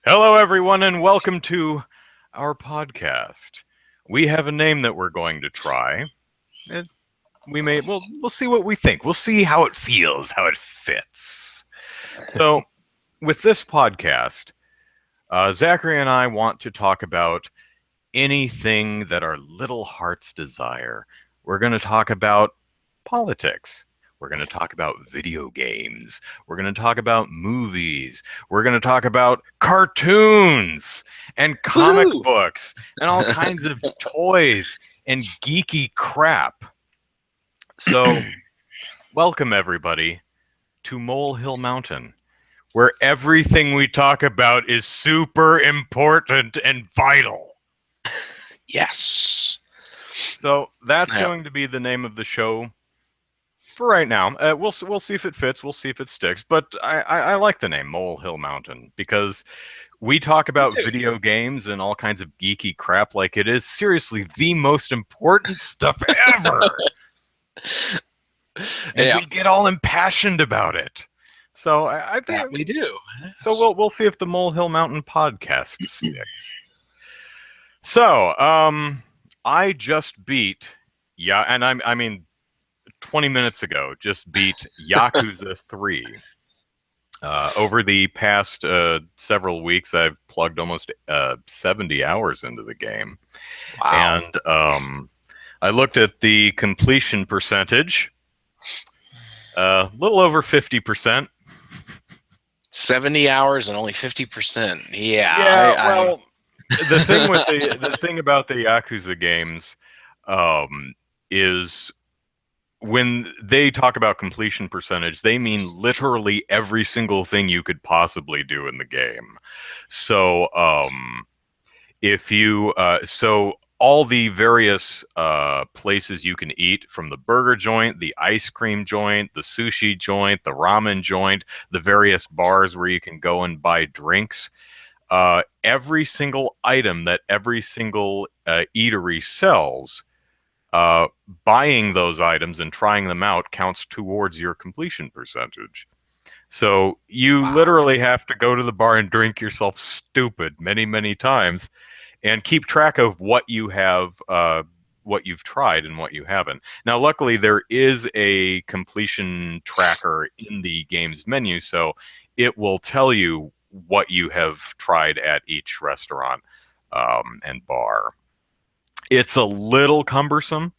Hello, everyone, and welcome to our podcast. We have a name that we're going to try. It, we'll see what we think. We'll see how it feels, how it fits. So, with this podcast, Zachary and I want to talk about anything that our little hearts desire. We're going to talk about politics. We're going to talk about video games. We're going to talk about movies. We're going to talk about cartoons and comic Woohoo! books and all kinds of toys and geeky crap. So, welcome everybody to Molehill Mountain, where everything we talk about is super important and vital. Yes. So, that's Yeah. going to be the name of the show for right now. We'll see if it fits. We'll see if it sticks. But I like the name Molehill Mountain because we talk about video games and all kinds of geeky crap like it is seriously the most important stuff ever. And we get all impassioned about it. So I think that we do. So we'll see if the Molehill Mountain podcast sticks. So I just beat and I mean 20 minutes ago just beat Yakuza 3. Over the past several weeks, I've plugged almost 70 hours into the game. Wow. And I looked at the completion percentage, a little over 50%. 70 hours and only 50%. Yeah, well, the thing about the Yakuza games is when they talk about completion percentage, they mean literally every single thing you could possibly do in the game. So, if you, so all the various places you can eat, from the burger joint, the ice cream joint, the sushi joint, the ramen joint, the various bars where you can go and buy drinks, every single item that every single eatery sells, buying those items and trying them out counts towards your completion percentage. So you literally have to go to the bar and drink yourself stupid many, many times and keep track of what you have, what you've tried and what you haven't. Now, luckily, there is a completion tracker in the game's menu, so it will tell you what you have tried at each restaurant and bar. It's a little cumbersome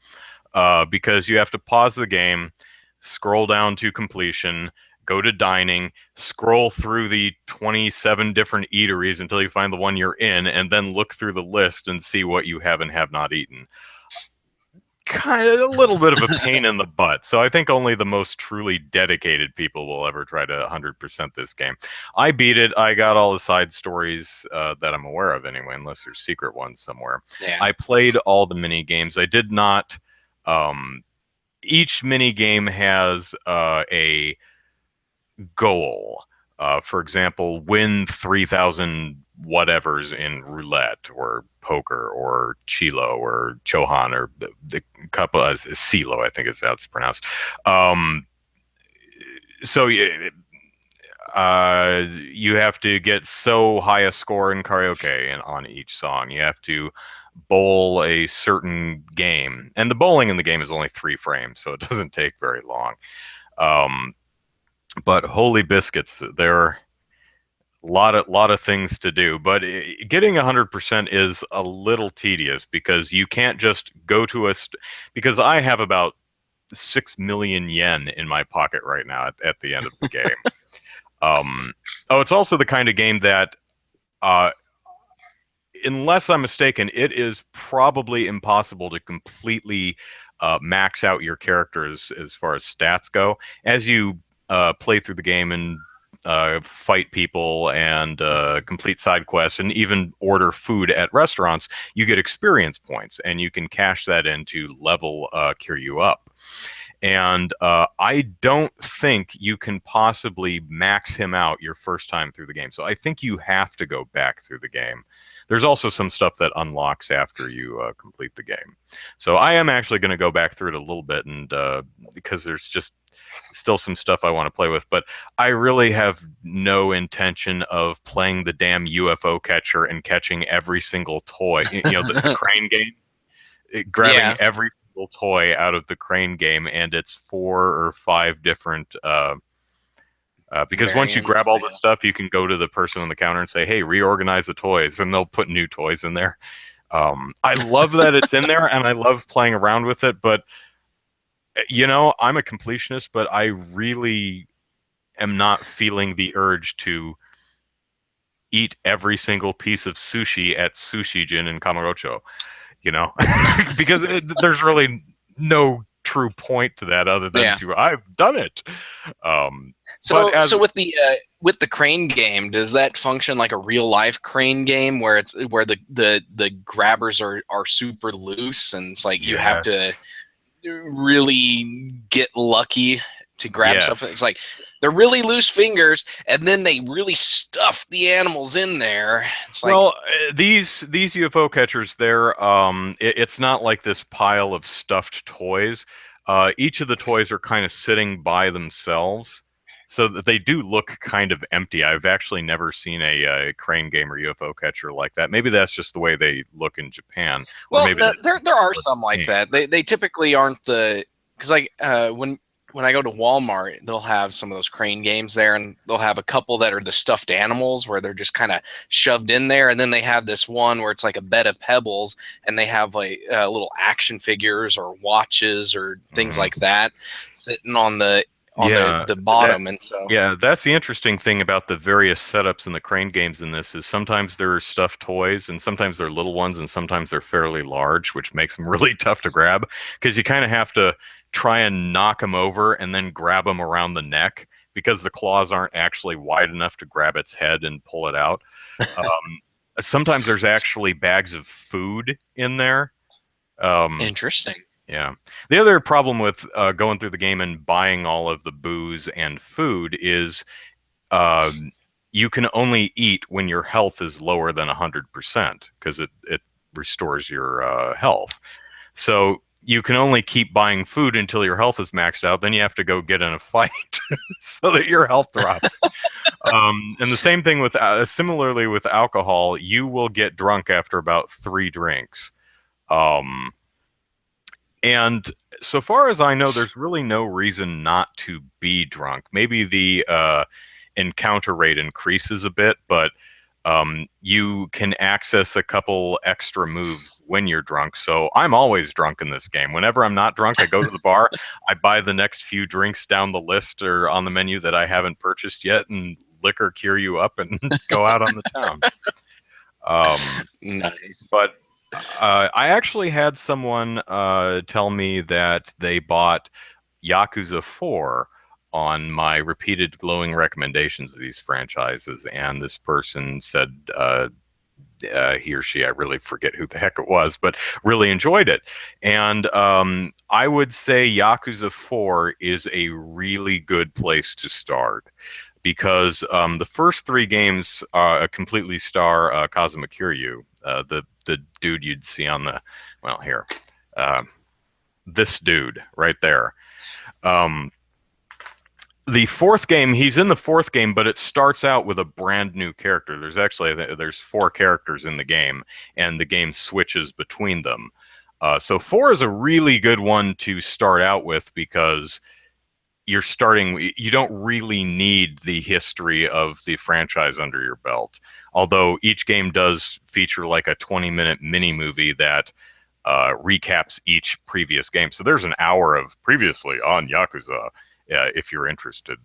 because you have to pause the game, scroll down to completion, go to dining, scroll through the 27 different eateries until you find the one you're in, and then look through the list and see what you have and have not eaten. Kind of a little bit of a pain in the butt. So I think only the most truly dedicated people will ever try to 100% this game. I beat it. I got all the side stories that I'm aware of anyway, unless there's secret ones somewhere. Yeah. I played all the mini games. I did not. Each mini game has a goal. For example, win 3,000 whatevers in roulette or poker or chilo or chohan or the couple silo, I think is how it's pronounced. So you have to get so high a score in karaoke and on each song. You have to bowl a certain game, and the bowling in the game is only 3 frames, so it doesn't take very long. But holy biscuits, there are lot of things to do, but getting 100% is a little tedious because you can't just go to because I have about 6 million yen in my pocket right now at the end of the game. It's also the kind of game that, unless I'm mistaken, it is probably impossible to completely max out your characters as far as stats go. As you play through the game and fight people and complete side quests and even order food at restaurants, you get experience points, and you can cash that in to level you up. And I don't think you can possibly max him out your first time through the game. So I think you have to go back through the game. There's also some stuff that unlocks after you complete the game. So I am actually going to go back through it a little bit, and because there's just still some stuff I want to play with, but I really have no intention of playing the damn UFO catcher and catching every single toy. The crane game, grabbing Yeah, every single toy out of the crane game, and it's 4 or 5 different. Because once you grab variants. all the Yeah. stuff, you can go to the person on the counter and say, "Hey, reorganize the toys," and they'll put new toys in there. I love that it's in there, and I love playing around with it. But I'm a completionist, but I really am not feeling the urge to eat every single piece of sushi at Sushi Jin in Kamurocho, because there's really no true point to that other than Yeah. to I've done it. Um, but So, as with the crane game, does that function like a real life crane game where it's where the grabbers are super loose and it's like you have to Yes, really get lucky to grab stuff? yes. It's like they're really loose fingers, and then they really stuff the animals in there. It's like, Well, these UFO catchers, it's not like this pile of stuffed toys. Each of the toys are kind of sitting by themselves, so that they do look kind of empty. I've actually never seen a crane game or UFO catcher like that. Maybe that's just the way they look in Japan, or well, maybe no, that's there are the some like game. that. They typically aren't the because like when I go to Walmart, they'll have some of those crane games there, and they'll have a couple that are the stuffed animals where they're just kind of shoved in there, and then they have this one where it's like a bed of pebbles, and they have like little action figures or watches or things Mhm. like that sitting on Yeah, the that bottom, and so yeah, that's the interesting thing about the various setups in the crane games in this is sometimes they're stuffed toys and sometimes they're little ones and sometimes they're fairly large, which makes them really tough to grab because you kind of have to try and knock them over and then grab them around the neck because the claws aren't actually wide enough to grab its head and pull it out. Um, Sometimes there's actually bags of food in there. Um, interesting. yeah. The other problem with going through the game and buying all of the booze and food is um, you can only eat when your health is lower than 100% because it restores your health. So you can only keep buying food until your health is maxed out. Then you have to go get in a fight so that your health drops. And the same thing with, similarly with alcohol, you will get drunk after about 3 drinks. Um, and so far as I know, there's really no reason not to be drunk. Maybe the encounter rate increases a bit, but you can access a couple extra moves when you're drunk. So I'm always drunk in this game. Whenever I'm not drunk, I go to the bar, I buy the next few drinks down the list or on the menu that I haven't purchased yet, and liquor cure you up and go out on the town. Um, Nice. but I actually had someone tell me that they bought Yakuza 4 on my repeated glowing recommendations of these franchises, and this person said he or she, I really forget who the heck it was, but really enjoyed it. And I would say Yakuza 4 is a really good place to start because the first 3 games completely star Kazuma Kiryu, the dude you'd see on the well here, uh, this dude right there. Um, the fourth game, he's in the fourth game, but it starts out with a brand new character. There's 4 characters in the game, and the game switches between them. So 4 is a really good one to start out with because you don't really need the history of the franchise under your belt. Although each game does feature like a 20-minute mini movie that recaps each previous game. So there's an hour of previously on Yakuza if you're interested.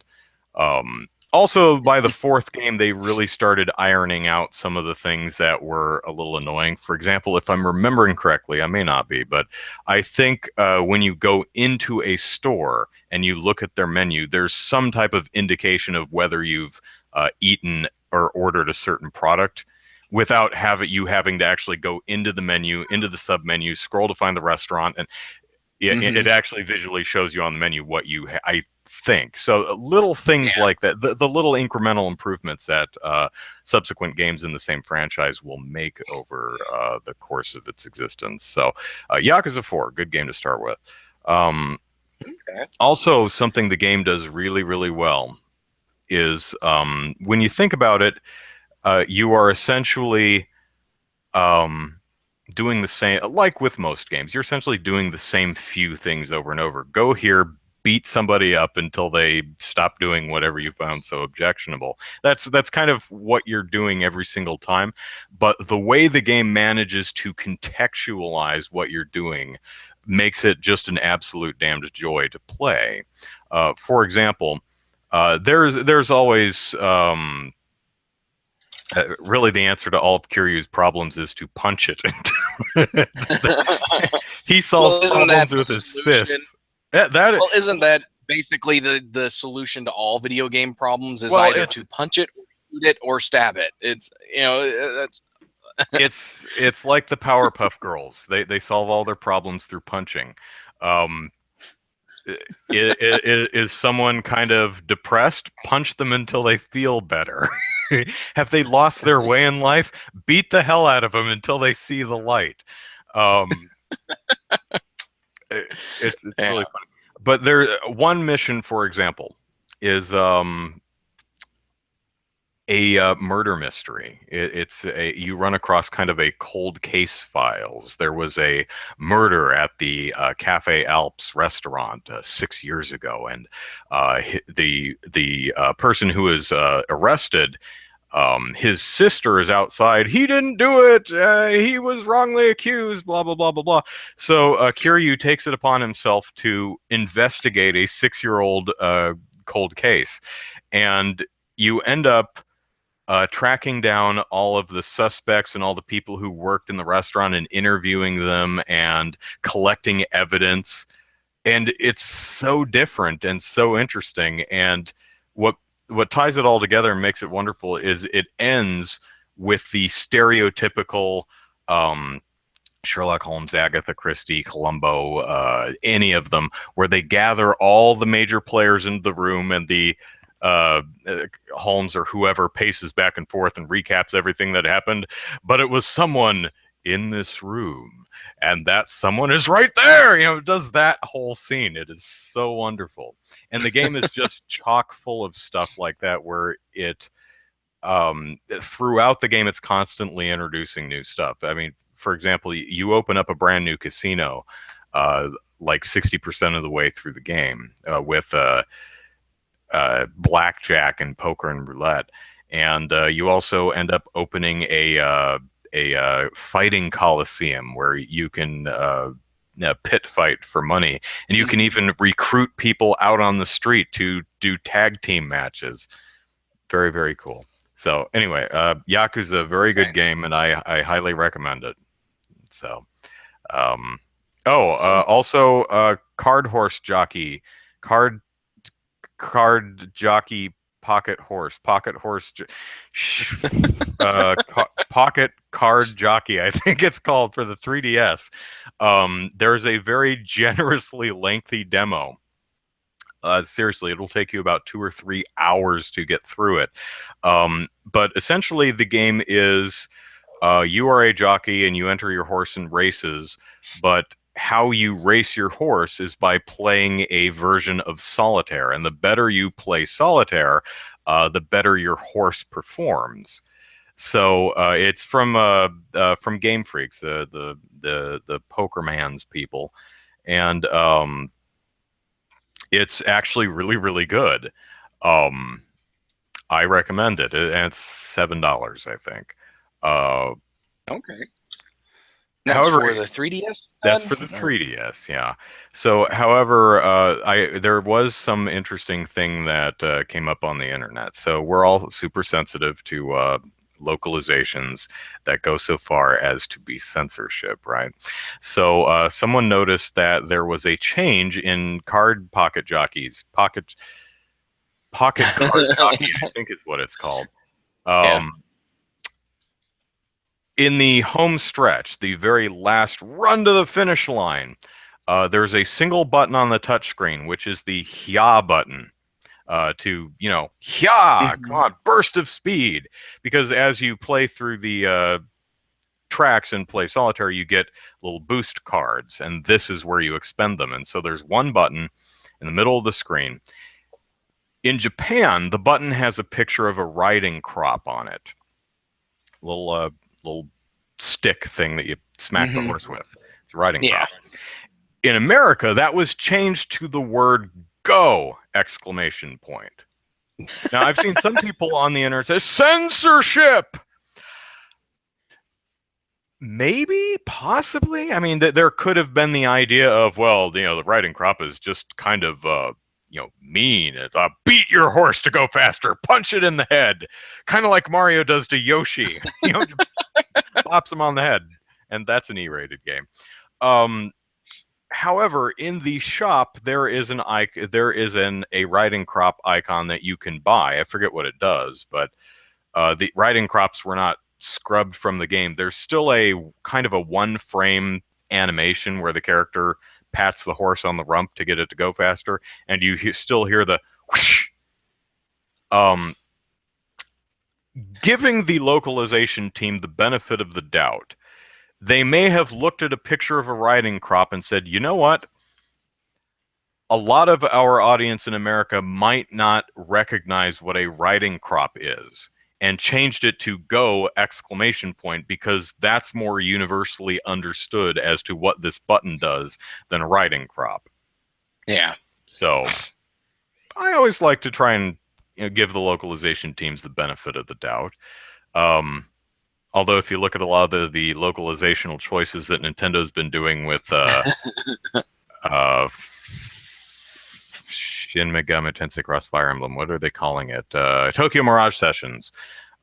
Also, by the fourth game, they really started ironing out some of the things that were a little annoying. For example, if I'm remembering correctly, I may not be, but I think when you go into a store and you look at their menu, there's some type of indication of whether you've eaten or ordered a certain product without having to actually go into the menu, into the sub menu, scroll to find the restaurant, and Hmm. it actually visually shows you on the menu what I think. So little things Yeah. like that, the little incremental improvements that subsequent games in the same franchise will make over the course of its existence. So Yakuza 4, good game to start with. Um, Okay. Also, something the game does really, really well is when you think about it, you are essentially um, doing the same, like with most games, you're essentially doing the same few things over and over. Go here, beat somebody up until they stop doing whatever you found so objectionable. That's kind of what you're doing every single time. But the way the game manages to contextualize what you're doing makes it just an absolute damned joy to play. For example, there's always really, the answer to all of Kiryu's problems is to punch it. He solves Well, isn't that problems the with his solution? fists. That Well, isn't that basically the solution to all video game problems is well, either to punch it, or shoot it, or stab it? It's that's it's like the Powerpuff Girls. They solve all their problems through punching. Um, is someone kind of depressed? Punch them until they feel better. Have they lost their way in life? Beat the hell out of them until they see the light. Um, it's yeah. really funny. But there, one mission, for example, is a murder mystery. It's you run across kind of a cold case files. There was a murder at the Cafe Alps restaurant 6 years ago, and the person who was arrested, his sister is outside. He didn't do it. He was wrongly accused. Blah blah blah blah blah. So Kiryu takes it upon himself to investigate a 6-year-old cold case, and you end up tracking down all of the suspects and all the people who worked in the restaurant and interviewing them and collecting evidence. And it's so different and so interesting. And what what ties it all together and makes it wonderful is it ends with the stereotypical um, Sherlock Holmes, Agatha Christie, Columbo, any of them, where they gather all the major players into the room, and the Holmes or whoever paces back and forth and recaps everything that happened. But it was someone in this room, and that someone is right there. It does that whole scene. It is so wonderful, and the game is just chock full of stuff like that, where it throughout the game, it's constantly introducing new stuff. I mean, for example, you open up a brand new casino uh, like 60% of the way through the game with blackjack and poker and roulette. And you also end up opening a fighting coliseum where you can pit fight for money, and you can Mhm. even recruit people out on the street to do tag team matches. Very, very cool. So anyway, Yakuza, a very good Okay. game, and I highly recommend it. So, um, oh, Awesome. also, card card jockey, pocket horse, pocket card jockey. I think it's called for the 3DS. There's a very generously lengthy demo. Seriously, it'll take you about 2 or 3 hours to get through it. But essentially, the game is you are a jockey and you enter your horse in races, but how you race your horse is by playing a version of solitaire. And the better you play solitaire, the better your horse performs. So it's from Game Freaks, the Poker Man's people, and it's actually really, really good. Um, I recommend it, and it's $7, I think. Uh, Okay. That's however, for the 3DS, that's for the or 3DS, yeah. So, however, I there was some interesting thing that came up on the internet. So we're all super sensitive to localizations that go so far as to be censorship, right? So someone noticed that there was a change in card pocket jockeys, pocket card jockey, I think is what it's called. yeah. Um, in the home stretch, the very last run to the finish line, there's a single button on the touchscreen, which is the "hya" button. To "hya," come Mhm. on, burst of speed. Because as you play through the tracks and play solitaire, you get little boost cards, and this is where you expend them. And so there's one button in the middle of the screen. In Japan, the button has a picture of a riding crop on it. Little stick thing that you smack the horse with. It's a riding crop. In America, that was changed to the word "go!" exclamation point. Now, I've seen some people on the internet say censorship. Maybe, possibly. I mean, there could have been the idea of, well, the riding crop is just kind of, mean. It's beat your horse to go faster, punch it in the head, kind of like Mario does to Yoshi. Pops him on the head, and that's an E-rated game. However, in the shop, there is a riding crop icon that you can buy. I forget what it does, but the riding crops were not scrubbed from the game. There's still a kind of a one-frame animation where the character pats the horse on the rump to get it to go faster, and you still hear the whoosh. Giving the localization team the benefit of the doubt, they may have looked at a picture of a riding crop and said, you know what? A lot of our audience in America might not recognize what a riding crop is, and changed it to "go!" exclamation point, because that's more universally understood as to what this button does than a riding crop. Yeah. So I always like to try and give the localization teams the benefit of the doubt. Although if you look at a lot of the localizational choices that Nintendo's been doing with Shin Megami Tensei Cross Fire Emblem, what are they calling it? Tokyo Mirage Sessions.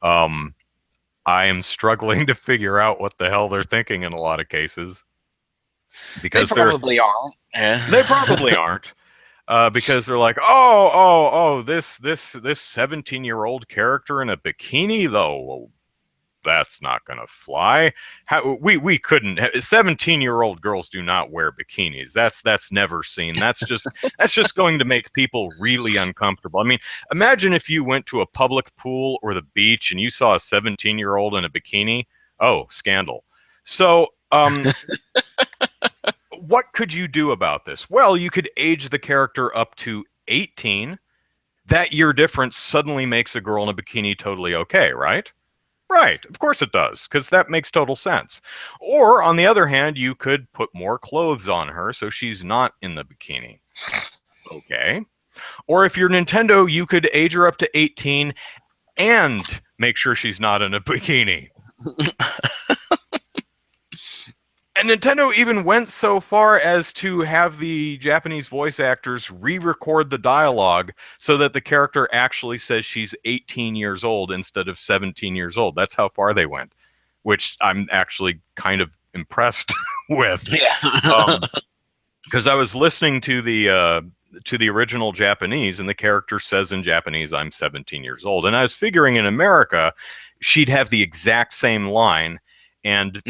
I am struggling to figure out what the hell they're thinking in a lot of cases. Because they probably aren't. Yeah. They probably aren't. Because they're like, oh, this 17-year-old character in a bikini, though, that's not gonna fly. We couldn't. 17-year-old girls do not wear bikinis. That's never seen. That's just going to make people really uncomfortable. I mean, imagine if you went to a public pool or the beach and you saw a 17-year-old in a bikini. Oh, scandal. So, what could you do about this? Well, you could age the character up to 18. That year difference suddenly makes a girl in a bikini totally okay, right? Right, of course it does, because that makes total sense. Or, on the other hand, you could put more clothes on her so she's not in the bikini. Okay. Or if you're Nintendo, you could age her up to 18 and make sure she's not in a bikini. And Nintendo even went so far as to have the Japanese voice actors re-record the dialogue so that the character actually says she's 18 years old instead of 17 years old. That's how far they went, which I'm actually kind of impressed with. Yeah. Because I was listening to the original Japanese, and the character says in Japanese, "I'm 17 years old." And I was figuring in America, she'd have the exact same line, and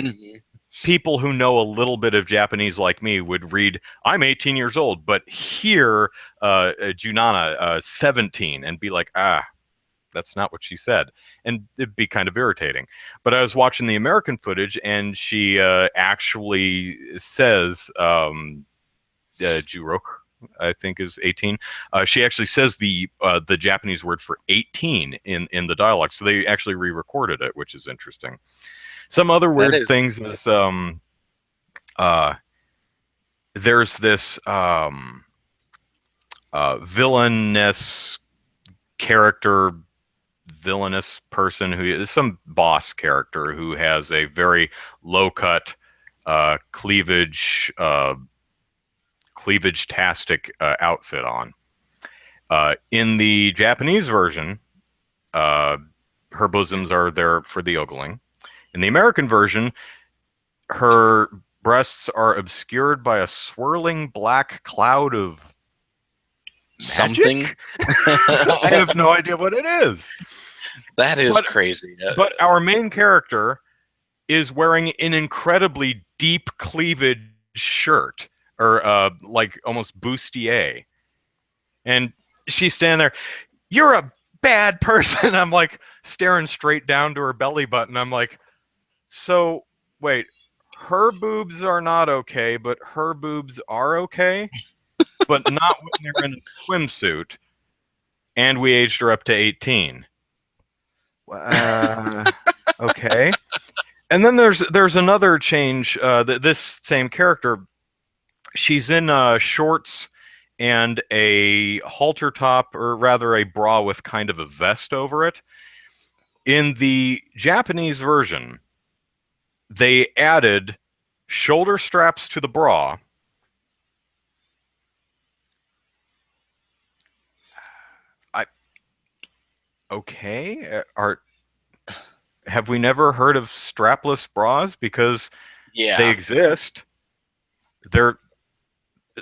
people who know a little bit of Japanese like me would read, "I'm 18 years old," but hear Junana 17 and be like, that's not what she said. And it'd be kind of irritating. But I was watching the American footage, and she actually says, Jurok, I think, is 18. She actually says the Japanese word for 18 in the dialogue. So they actually re-recorded it, which is interesting. Some other weird things is there's this villainous person who is some boss character who has a very low-cut cleavage-tastic outfit on. In the Japanese version, her bosoms are there for the ogling. In the American version, her breasts are obscured by a swirling black cloud of something. I have no idea what it is. That is crazy. But our main character is wearing an incredibly deep cleavage shirt, or like almost bustier. And she's standing there, "You're a bad person." I'm like staring straight down to her belly button. I'm like, so wait, her boobs are not okay, but her boobs are okay, but not when they're in a swimsuit, and we aged her up to 18. Uh, okay. And then there's another change. This same character, she's in shorts and a halter top, or rather a bra with kind of a vest over it. In the Japanese version, they added shoulder straps to the bra. I okay. Are have we never heard of strapless bras? Because they Yeah, exist. There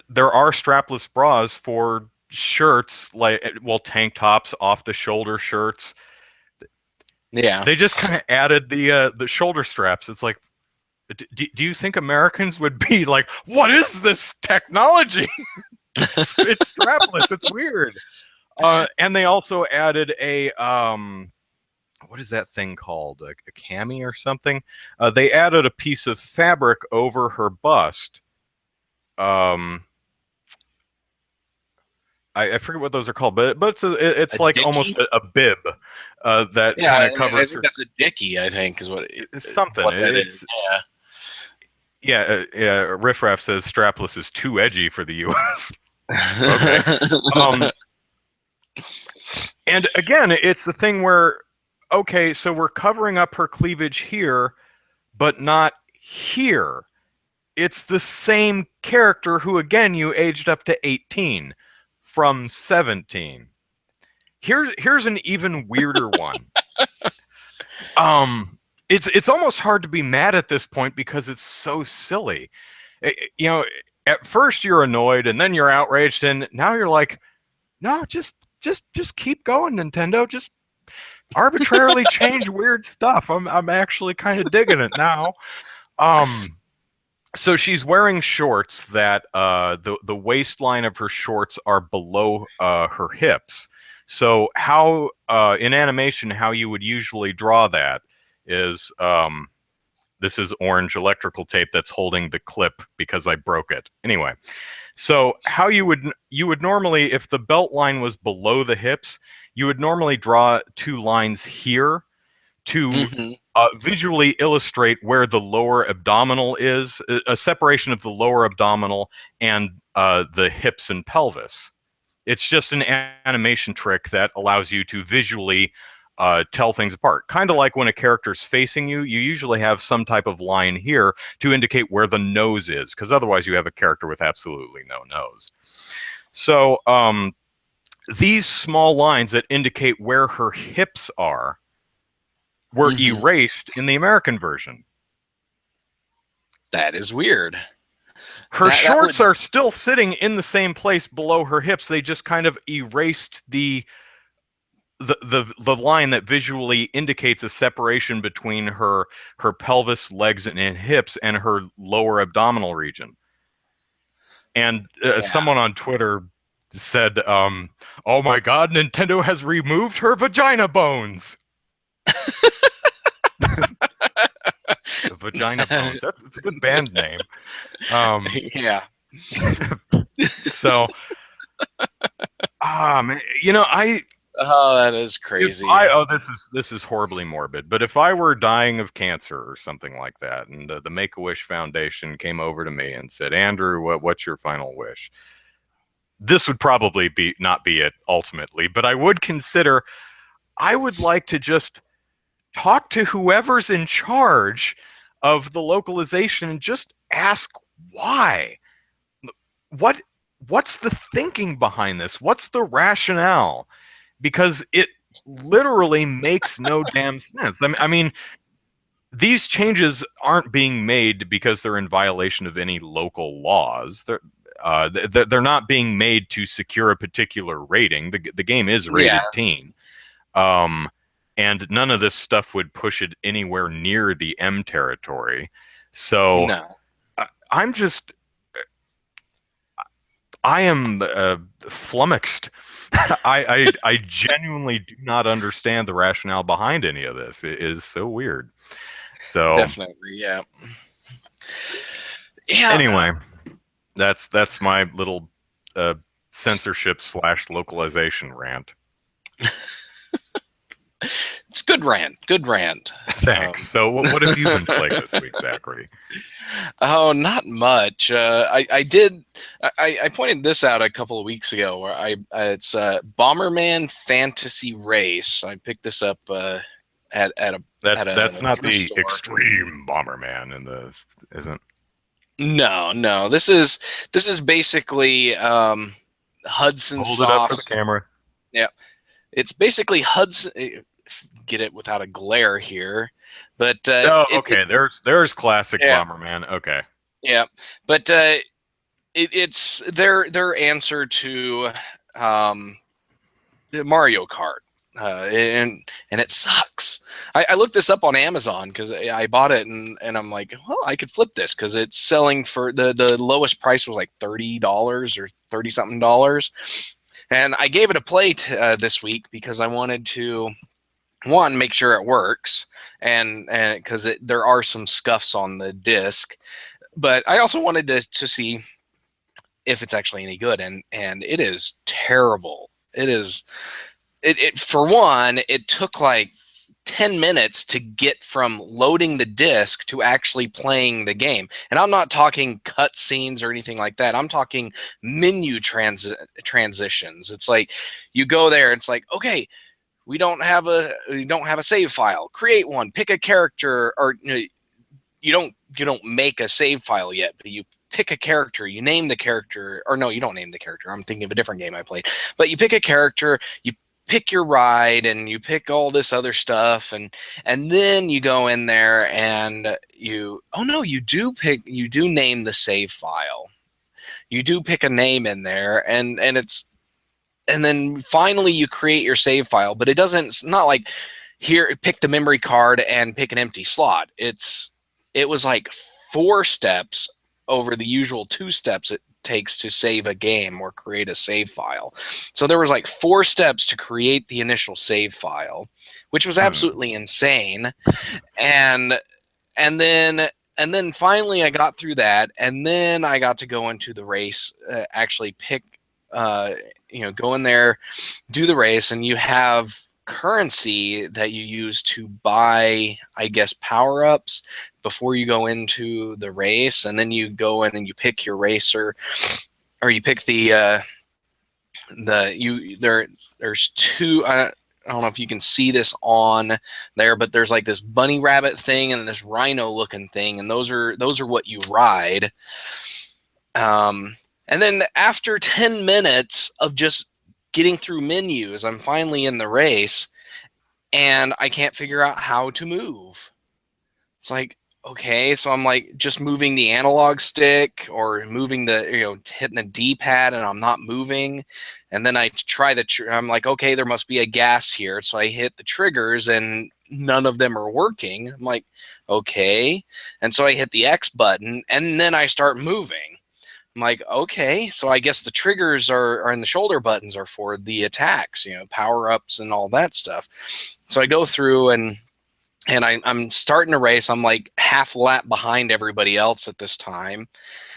there are strapless bras for shirts, like, well, tank tops, off the shoulder shirts. yeah. They just kind of added the shoulder straps. It's like, do you think Americans would be like, what is this technology? It's strapless. It's weird. And they also added a what is that thing called? A cami or something? They added a piece of fabric over her bust. Um, I forget what those are called, but A it's like almost dicky. a bib that Yeah, kind of I covers think her. that's a dicky. I think is It's something. what that is. Yeah. Yeah. Riff Raff says strapless is too edgy for the U.S. Okay. Um, and again, it's the thing where, okay, so we're covering up her cleavage here, but not here. It's the same character who, again, you aged up to 18 from 17. Here's an even weirder one. It's almost hard to be mad at this point because it's so silly. You know, at first you're annoyed and then you're outraged, and now you're like, no, just keep going, Nintendo. Just arbitrarily change weird stuff. I'm actually kind of digging it now. Um, so she's wearing shorts that the waistline of her shorts are below her hips. So how in animation how you would usually draw that is this is orange electrical tape that's holding the clip because I broke it. Anyway, so how you would normally, if the belt line was below the hips, you would normally draw two lines here to Hmm. visually illustrate where the lower abdominal is, a separation of the lower abdominal and the hips and pelvis. It's just an animation trick that allows you to visually tell things apart. Kind of like when a character's facing you, you usually have some type of line here to indicate where the nose is, because otherwise you have a character with absolutely no nose. So these small lines that indicate where her hips are were Hmm. erased in the American version. That is weird. Her That shorts would. are still sitting in the same place below her hips. They just kind of erased the line that visually indicates a separation between her pelvis, legs, and hips and her lower abdominal region. And Yeah. someone on Twitter said, "Oh my God, Nintendo has removed her vagina bones." Vagina bones. That's a good band name. Um, Yeah. so, man, Oh, that is if crazy. I oh this is horribly morbid, but if I were dying of cancer or something like that, and the Make a Wish Foundation came over to me and said, "Andrew, what's your final wish?" This would probably be not be it ultimately, but I would consider. I would like to just talk to whoever's in charge of the localization and just ask why. What what's the thinking behind this? What's the rationale? Because it literally makes no damn sense. I mean, these changes aren't being made because they're in violation of any local laws. They're not being made to secure a particular rating. The game is Yeah. rated teen, um, and none of this stuff would push it anywhere near the M territory. So No. I'm just I am flummoxed. I genuinely do not understand the rationale behind any of this. It is so weird. So Definitely, yeah. Yeah. anyway, that's my little uh, censorship slash localization rant. It's good rant. Good rant. Thanks. So what have you been playing this week, Zachary? Oh, not much. I did. I pointed this out a couple of weeks ago. Where it's Bomberman Fantasy Race. I picked this up at a That's not thrift the store. extreme Bomberman in the isn't. No, no. This is basically Hudson Hold it up for the Soft's. camera. Yeah, it's basically Hudson. Get it without a glare here, but Oh, okay. There's classic yeah, Bomberman. Okay. yeah, but it's their answer to um, Mario Kart, and it sucks. I looked this up on Amazon because I bought it and I'm like, well, I could flip this because it's selling for the lowest price was like $30 or 30 something dollars, and I gave it a play this week because I wanted to one make sure it works and because there are some scuffs on the disc, but I also wanted to see if it's actually any good, and it is terrible. It is it for one, it took like 10 minutes to get from loading the disc to actually playing the game. And I'm not talking cutscenes or anything like that. I'm talking menu transitions. It's like you go there, it's like, okay, we don't have a save file. Create one, pick a character, or you don't make a save file yet, but you pick a character, you name the character, or no, you don't name the character. I'm thinking of a different game I played. But you pick a character, you pick your ride, and you pick all this other stuff, and then you go in there and you do name the save file. You do pick a name in there, and then finally you create your save file, but it's not like here pick the memory card and pick an empty slot. It was like 4 steps over the usual 2 steps it takes to save a game or create a save file. So there was like 4 steps to create the initial save file, which was Hmm. absolutely insane. And and then and then finally I got through that, and then I got to go into the race, actually pick uh, go in there, do the race, and you have currency that you use to buy, I guess, power ups before you go into the race, and then you go in and you pick your racer, or you pick there's two. I don't know if you can see this on there, but there's like this bunny rabbit thing and this rhino looking thing, and those are what you ride. And then after 10 minutes of just getting through menus, I'm finally in the race and I can't figure out how to move. It's like, okay, so I'm like just moving the analog stick or moving hitting the D-pad, and I'm not moving. And then I try I'm like, okay, there must be a gas here. So I hit the triggers and none of them are working. I'm like, okay. And so I hit the X button and then I start moving. I'm like, okay, so I guess the triggers are and the shoulder buttons are for the attacks, power ups and all that stuff. So I go through and I'm starting a race. I'm like half lap behind everybody else at this time,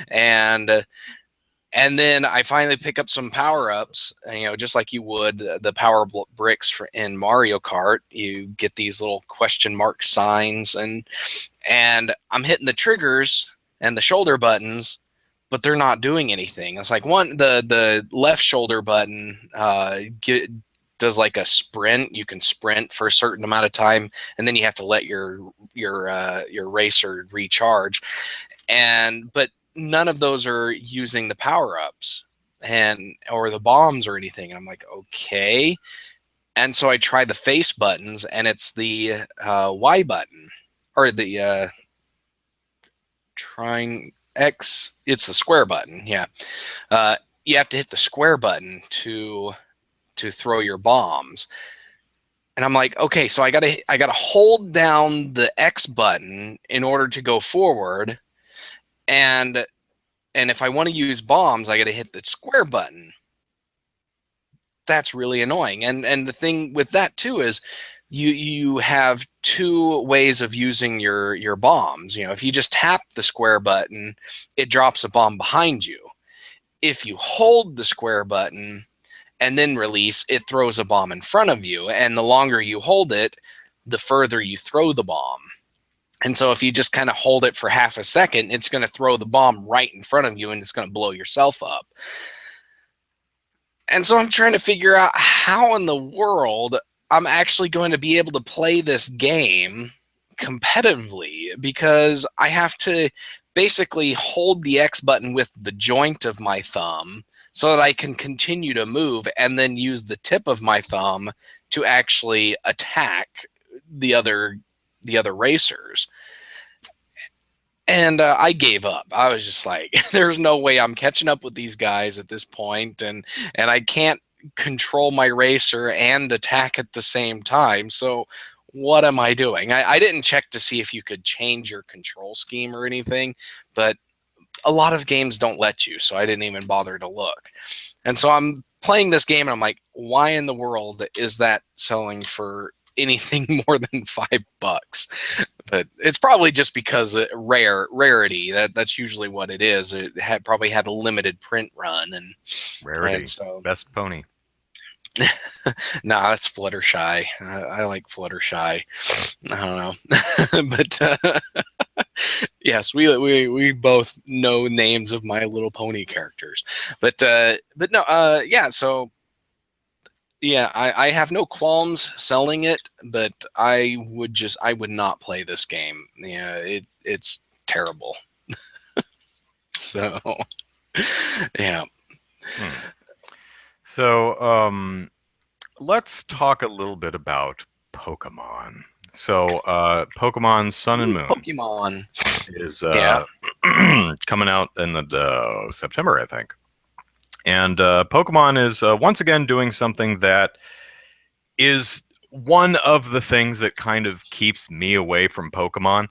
and and then I finally pick up some power ups. Just like you would the power bricks in Mario Kart. You get these little question mark signs, and I'm hitting the triggers and the shoulder buttons, but they're not doing anything. It's like the left shoulder button does like a sprint. You can sprint for a certain amount of time, and then you have to let your racer recharge. But none of those are using the power ups or the bombs or anything. I'm like, okay. And so I try the face buttons, and it's the Y button or the trying X. It's the square button. Yeah, you have to hit the square button to throw your bombs. And I'm like, okay, so I gotta hold down the X button in order to go forward, and if I want to use bombs, I gotta hit the square button. That's really annoying. And the thing with that too is you have two ways of using your bombs. If you just tap the square button, it drops a bomb behind you. If you hold the square button and then release, it throws a bomb in front of you. And the longer you hold it, the further you throw the bomb. And so if you just kind of hold it for half a second, it's going to throw the bomb right in front of you and it's going to blow yourself up. And so I'm trying to figure out how in the world I'm actually going to be able to play this game competitively, because I have to basically hold the X button with the joint of my thumb so that I can continue to move, and then use the tip of my thumb to actually attack the other racers. And I gave up. I was just like, there's no way I'm catching up with these guys at this point, and I can't control my racer and attack at the same time. So what am I doing? I didn't check to see if you could change your control scheme or anything, but a lot of games don't let you, so I didn't even bother to look. And so I'm playing this game and I'm like, why in the world is that selling for anything more than $5? But it's probably just because rarity. That's usually what it is. It probably had a limited print run, and Rarity. and so Best pony. nah, that's Fluttershy. I like Fluttershy. I don't know, but yes, we both know names of My Little Pony characters. But no, yeah. So yeah, I have no qualms selling it, but I would not play this game. Yeah, it's terrible. So yeah. So let's talk a little bit about Pokemon. So Pokemon Sun and Moon Pokemon is yeah. coming out in the September, I think. And Pokemon is once again doing something that is one of the things that kind of keeps me away from Pokemon,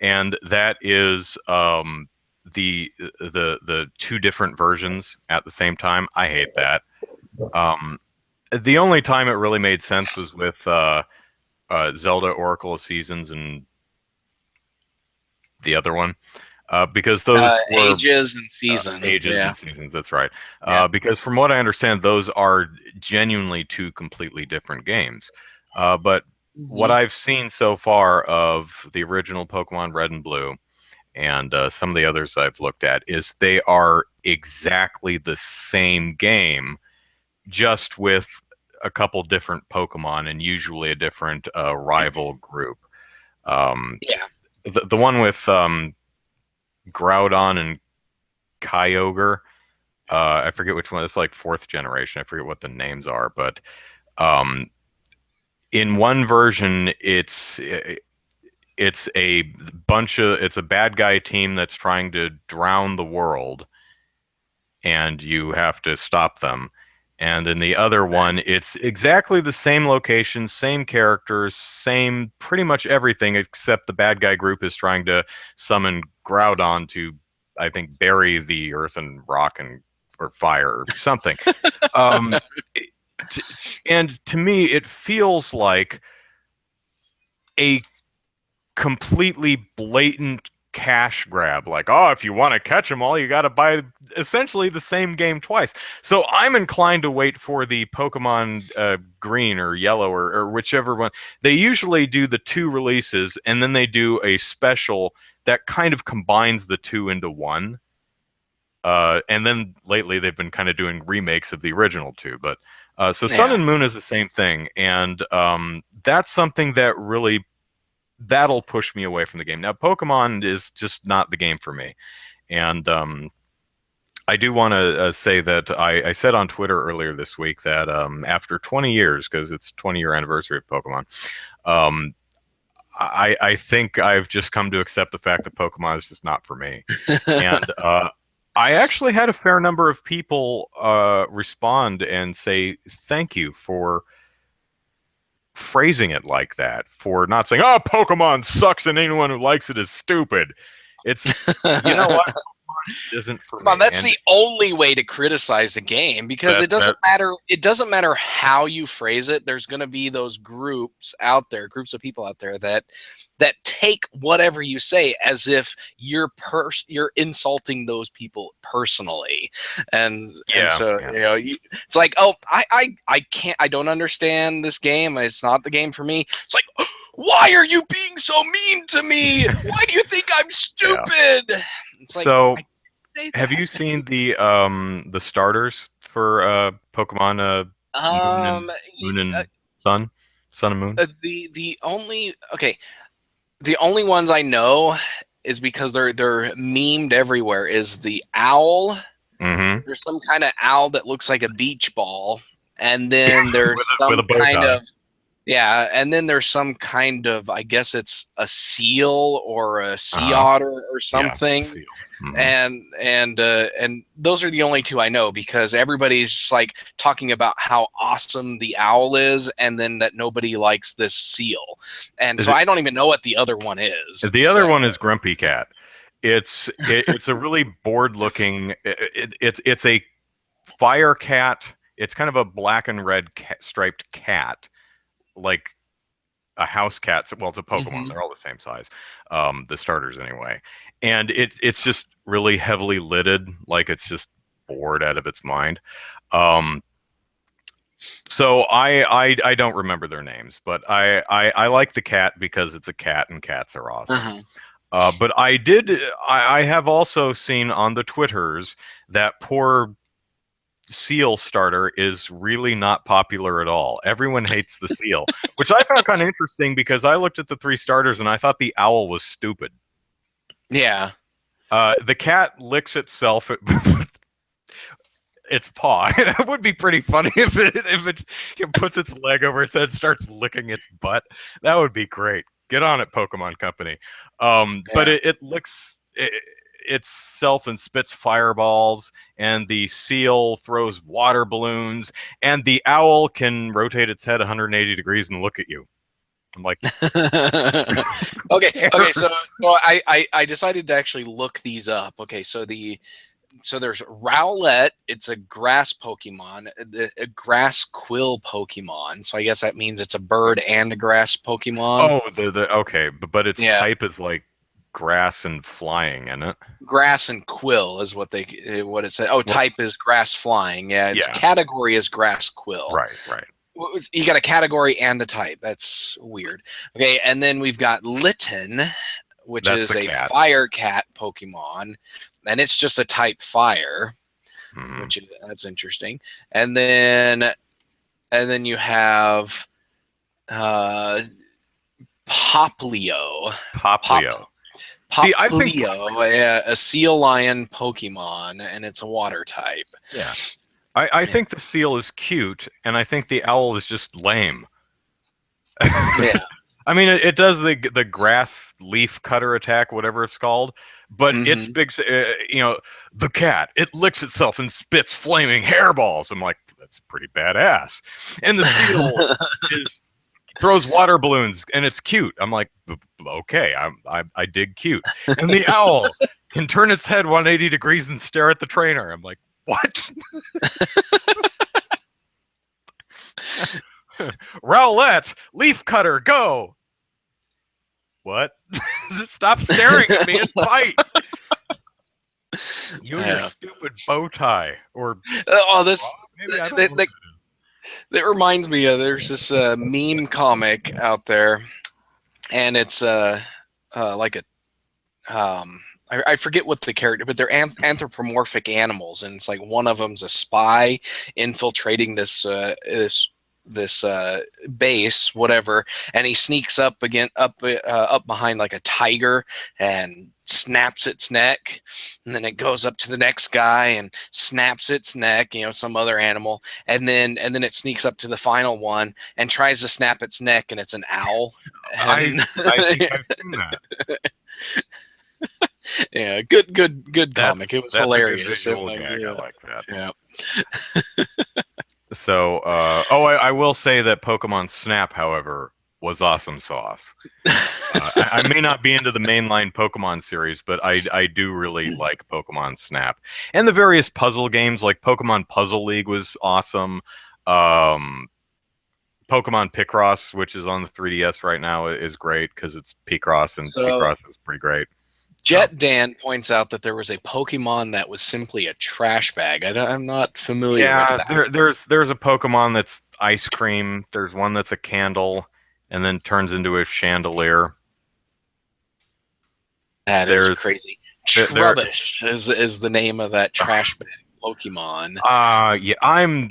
and that is the two different versions at the same time. I hate that. The only time it really made sense was with Zelda Oracle of Seasons and the other one. Because those were Ages and Seasons. ages Yeah. and seasons. That's right. Yeah. Because from what I understand, those are genuinely two completely different games. But what I've seen so far of the original Pokemon Red and Blue and some of the others I've looked at is they are exactly the same game, just with a couple different Pokemon and usually a different rival group. Yeah. The one with Groudon and Kyogre. I forget which one. It's like fourth generation. I forget what the names are, but in one version, it's a bad guy team that's trying to drown the world, and you have to stop them. And in the other one, it's exactly the same location, same characters, same pretty much everything, except the bad guy group is trying to summon Groudon to, I think, bury the earth and rock and or fire or something. um, and to me, it feels like a completely blatant cash grab. Like, oh, if you want to catch them all, you got to buy essentially the same game twice. So I'm inclined to wait for the Pokemon Green or Yellow or whichever one. They usually do the two releases, and then they do a special that kind of combines the two into one. And then lately they've been kind of doing remakes of the original two. But so Sun and Moon is the same thing, and that's something that really that'll push me away from the game. Now, Pokemon is just not the game for me. And I do want to say that I said on Twitter earlier this week that after 20 years, because it's 20-year anniversary of Pokemon, I think I've just come to accept the fact that Pokemon is just not for me. And I actually had a fair number of people respond and say thank you for phrasing it like that, for not saying, oh, Pokemon sucks and anyone who likes it is stupid. It's, you know what? isn't for Come me. on, that's And the only way to criticize a game, because it doesn't matter. It doesn't matter how you phrase it. There's going to be those groups out there, groups of people out there that take whatever you say as if you're insulting those people personally, and so it's like, oh, I can't, I don't understand this game. It's not the game for me. It's like, why are you being so mean to me? Why do you think I'm stupid? It's like, so. Say Have that. you seen the starters for Pokemon Um, Moon and Sun, Sun and Moon? the only ones I know is because they're memed everywhere. Is the owl? Mm-hmm. There's some kind of owl that looks like a beach ball, and then there's with a some bow kind tie. of and then there's some kind of, I guess it's a seal or a sea otter or something. Yeah, seal. Mm-hmm. And those are the only two I know, because everybody's just like talking about how awesome the owl is, and then that nobody likes this seal, and so I don't even know what the other one is. The other one is Grumpy Cat. It's a really bored looking. It's a fire cat. It's kind of a black and red striped cat, like a house cat. Well, it's a Pokemon. Mm-hmm. They're all the same size. The starters anyway. And it's just really heavily lidded, like it's just bored out of its mind. So I don't remember their names, but I like the cat because it's a cat and cats are awesome. But I have also seen on the Twitters that poor seal starter is really not popular at all. Everyone hates the seal, which I found kind of interesting because I looked at the 3 starters and I thought the owl was stupid. Yeah. The cat licks itself its paw. It would be pretty funny if it puts its leg over its head, starts licking its butt. That would be great. Get on it, Pokemon Company. But it licks itself and spits fireballs, and the seal throws water balloons, and the owl can rotate its head 180 degrees and look at you. I'm like, okay. So I decided to actually look these up. Okay, so there's Rowlet. It's a grass Pokemon, a grass quill Pokemon. So I guess that means it's a bird and a grass Pokemon. Oh, okay, but its type is like grass and flying, isn't it? Grass and quill is what it said. Oh, type is grass flying. Yeah, its category is grass quill. Right. You got a category and a type. That's weird. Okay, and then we've got Litten, which is a fire cat Pokemon, and it's just a type fire, which that's interesting. And then you have Poplio. See, I think a seal lion Pokemon, and it's a water type. Yeah. I think the seal is cute, and I think the owl is just lame. Yeah. I mean, it does the grass leaf cutter attack, whatever it's called, but it's big. The cat, it licks itself and spits flaming hairballs. I'm like, that's pretty badass. And the seal throws water balloons, and it's cute. I'm like, okay, I dig cute. And the owl can turn its head 180 degrees and stare at the trainer. I'm like, what? Rowlet, leaf cutter, go. What? Stop staring at me and fight. You and your stupid bow tie. Or maybe I don't know. That reminds me of, there's this meme comic out there, and it's like a I forget what the character, but they're anthropomorphic animals, and it's like one of them's a spy infiltrating this base, whatever, and he sneaks up behind like a tiger and snaps its neck, and then it goes up to the next guy and snaps its neck, some other animal, and then it sneaks up to the final one and tries to snap its neck, and it's an owl. I think I've seen that. Yeah, good comic. It was hilarious. I like that. Yeah. So, I will say that Pokemon Snap, however, was awesome sauce. I may not be into the mainline Pokemon series, but I do really like Pokemon Snap. And the various puzzle games, like Pokemon Puzzle League was awesome. Um, Pokemon Picross, which is on the 3DS right now, is great because it's Picross, and So Picross is pretty great. So Jet Dan points out that there was a Pokemon that was simply a trash bag. I'm not familiar with yeah, that. there's a Pokemon that's ice cream. There's one that's a candle, and then turns into a chandelier. That is There's crazy. there. Trubbish is the name of that trash bag Pokemon, Yeah,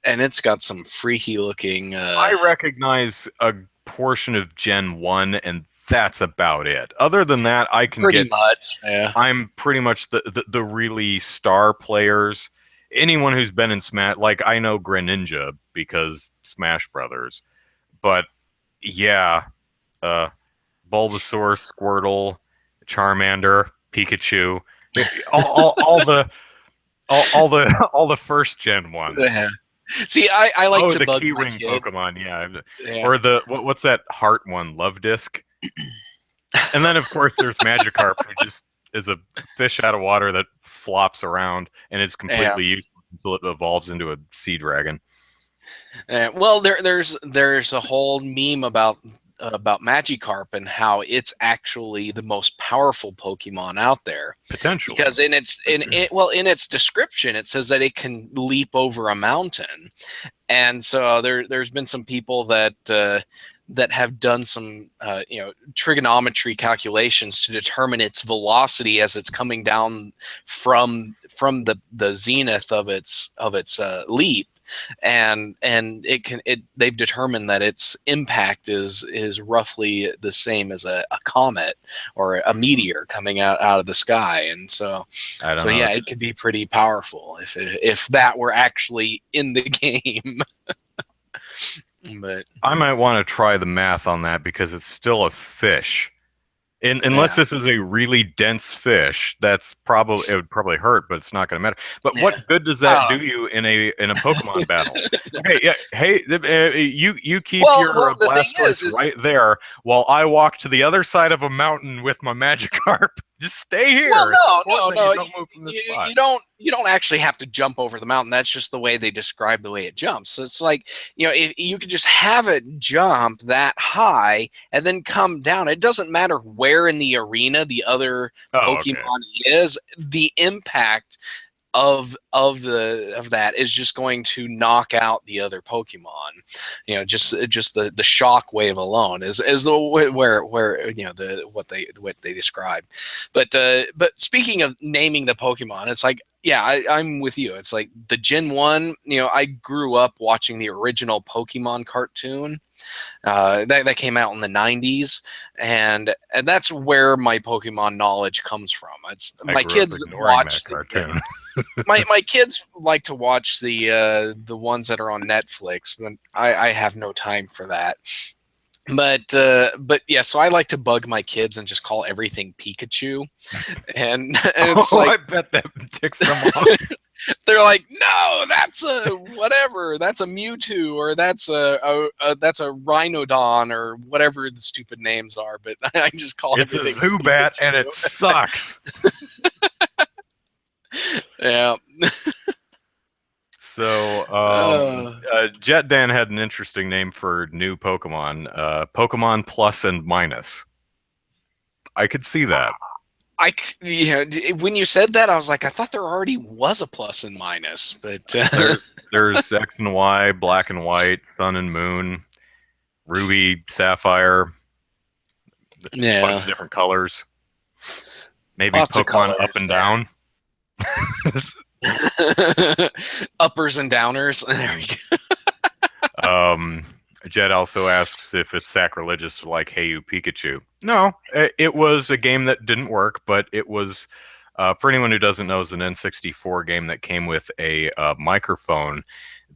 and it's got some freaky looking. I recognize a portion of Gen 1, and that's about it. Other than that, I can Pretty get. much, yeah. I'm pretty much the really star players. Anyone who's been in Smash, like I know Greninja because Smash Brothers, but yeah, uh, Bulbasaur, Squirtle, Charmander, Pikachu, all the all the first gen ones. Yeah. See, I like Oh, to the bug my Keyring kids. Pokemon, yeah. Yeah. Or what's that heart one? Love Disc. And then of course there's Magikarp, who just is a fish out of water that flops around and is Yeah. completely useless until it evolves into a sea dragon. Well, there's a whole meme about Magikarp and how it's actually the most powerful Pokemon out there, Potentially. because in its description it says that it can leap over a mountain, and so there's been some people that have done some trigonometry calculations to determine its velocity as it's coming down from the zenith of its leap, and they've determined that its impact is roughly the same as a comet or a meteor coming out of the sky. And I don't so know. yeah, it could be pretty powerful if that were actually in the game. But I might want to try the math on that because it's still a fish. Unless yeah. this is a really dense fish, it would probably hurt, but it's not going to matter. But what good does that do you in a Pokemon battle? Okay, yeah, hey, you keep your The thing Blastoise is right there while I walk to the other side of a mountain with my Magikarp. Just stay well, here. It's no, important that no, you no. don't move from this spot. You don't actually have to jump over the mountain. That's just the way they describe the way it jumps. So it's like, if you could just have it jump that high and then come down. It doesn't matter where in the arena the other Oh, okay. Pokemon is. The impact of that is just going to knock out the other Pokemon. Just the shock wave alone is the where what they describe. But speaking of naming the Pokemon, it's like, yeah, I'm with you. It's like the Gen 1, I grew up watching the original Pokemon cartoon. That came out in the 90s, and that's where my Pokemon knowledge comes from. It's I my grew up kids ignoring that watch cartoon. my kids like to watch the ones that are on Netflix, but I have no time for that. But yeah, so I like to bug my kids and just call everything Pikachu, and it's Oh, like I bet that ticks them off. they're like, no, that's a whatever, that's a Mewtwo, or that's that's a Rhinodon, or whatever the stupid names are. But I just call It's a everything Zubat and it Pikachu. sucks. Yeah. So, Uh, Jet Dan had an interesting name for new Pokemon, Pokemon Plus and Minus. I could see that. when you said that, I was like, I thought there already was a plus and minus, but There's X and Y, Black and White, Sun and Moon, Ruby, Sapphire, a bunch yeah, of different colors. Maybe lots of Pokemon colors. Up and Yeah. Down. Uppers and downers. There we go. Um, Jet also asks if it's sacrilegious to like Hey You Pikachu. No, it was a game that didn't work, but it was, for anyone who doesn't know, it's an N64 game that came with a microphone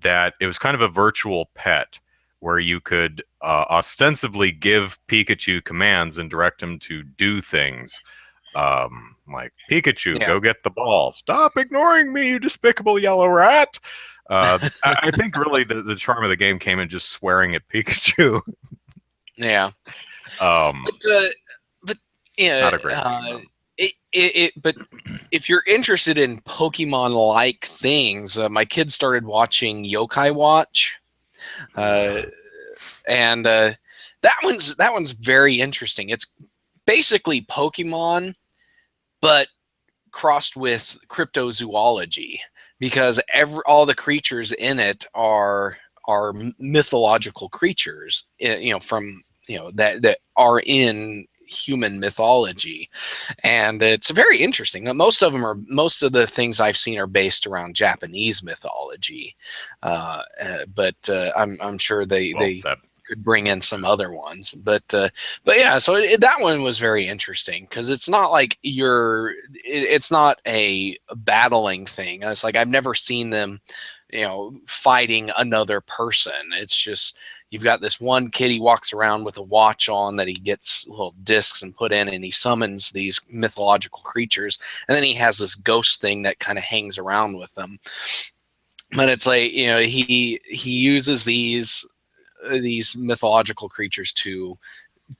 that it was kind of a virtual pet where you could ostensibly give Pikachu commands and direct him to do things. Like, Pikachu, Yeah. go get the ball. Stop ignoring me, you despicable yellow rat. I think really the charm of the game came in just swearing at Pikachu. Yeah. Um, But yeah, Not a great game though. but if you're interested in Pokemon-like things, my kids started watching Yokai Watch, uh, and that one's very interesting. It's basically Pokemon, but crossed with cryptozoology, because all the creatures in it are mythological creatures, from that are in human mythology, and it's very interesting. Most of the things I've seen are based around Japanese mythology, but I'm sure they Well, they that could bring in some other ones, but yeah, so that one was very interesting, because it's not like it's not a battling thing. It's like I've never seen them fighting another person. It's just you've got this one kid, he walks around with a watch on that he gets little discs and put in, and he summons these mythological creatures, and then he has this ghost thing that kind of hangs around with them. But it's like, he uses these mythological creatures to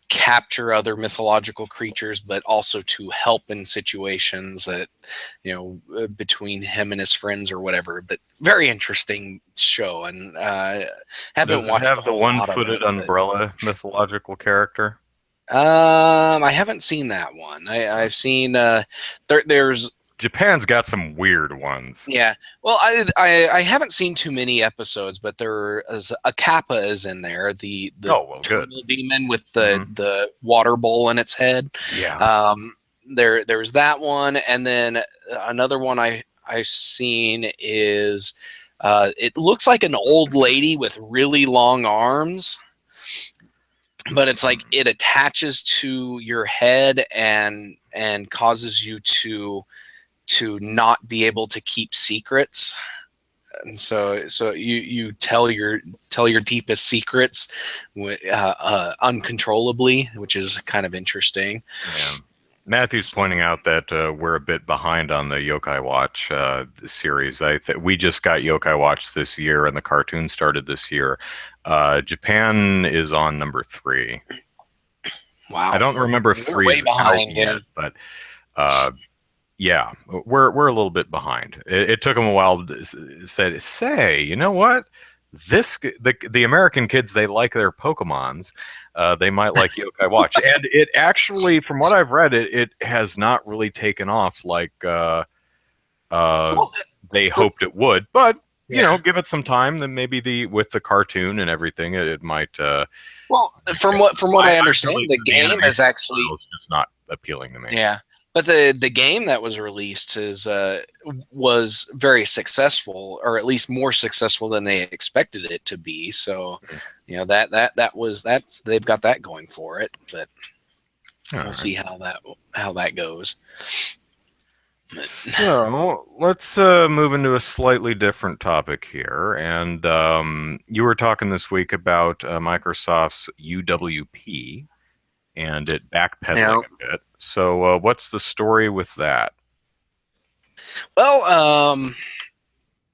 capture other mythological creatures, but also to help in situations that between him and his friends or whatever. But very interesting show, and does haven't it watched a have the whole lot of one-footed it. But umbrella mythological character? I haven't seen that one. I've seen there's Japan's got some weird ones. yeah. Well, I haven't seen too many episodes, but there is a Kappa is in there, the Oh, well, good. turtle demon with Hmm. the water bowl in its head. Yeah. There's that one, and then another one I've seen is it looks like an old lady with really long arms, but it's like it attaches to your head and causes you to not be able to keep secrets. And so you tell your deepest secrets uncontrollably, which is kind of interesting. Yeah. Matthew's pointing out that we're a bit behind on the Yokai Watch series. We just got Yokai Watch this year, and the cartoon started this year. Japan is on number 3. I Wow, don't remember if we're way 3's out behind. Yeah. yet, but uh, yeah, we're a little bit behind. It took them a while to say, you know what? The American kids, they like their Pokemons. They might like Yokai Watch, and it actually, from what I've read, it has not really taken off like uh, Well, they for, hoped it would. But yeah. give it some time. Then maybe with the cartoon and everything, it might. Well, from Get what I I understand, really the the game is animation actually style is just not appealing to me. yeah. But the game that was released was very successful, or at least more successful than they expected it to be. So, they've got that going for it. But All we'll right. see how that goes. So let's move into a slightly different topic here. And you were talking this week about Microsoft's UWP and it backpedaling Now, a bit. So what's the story with that? well,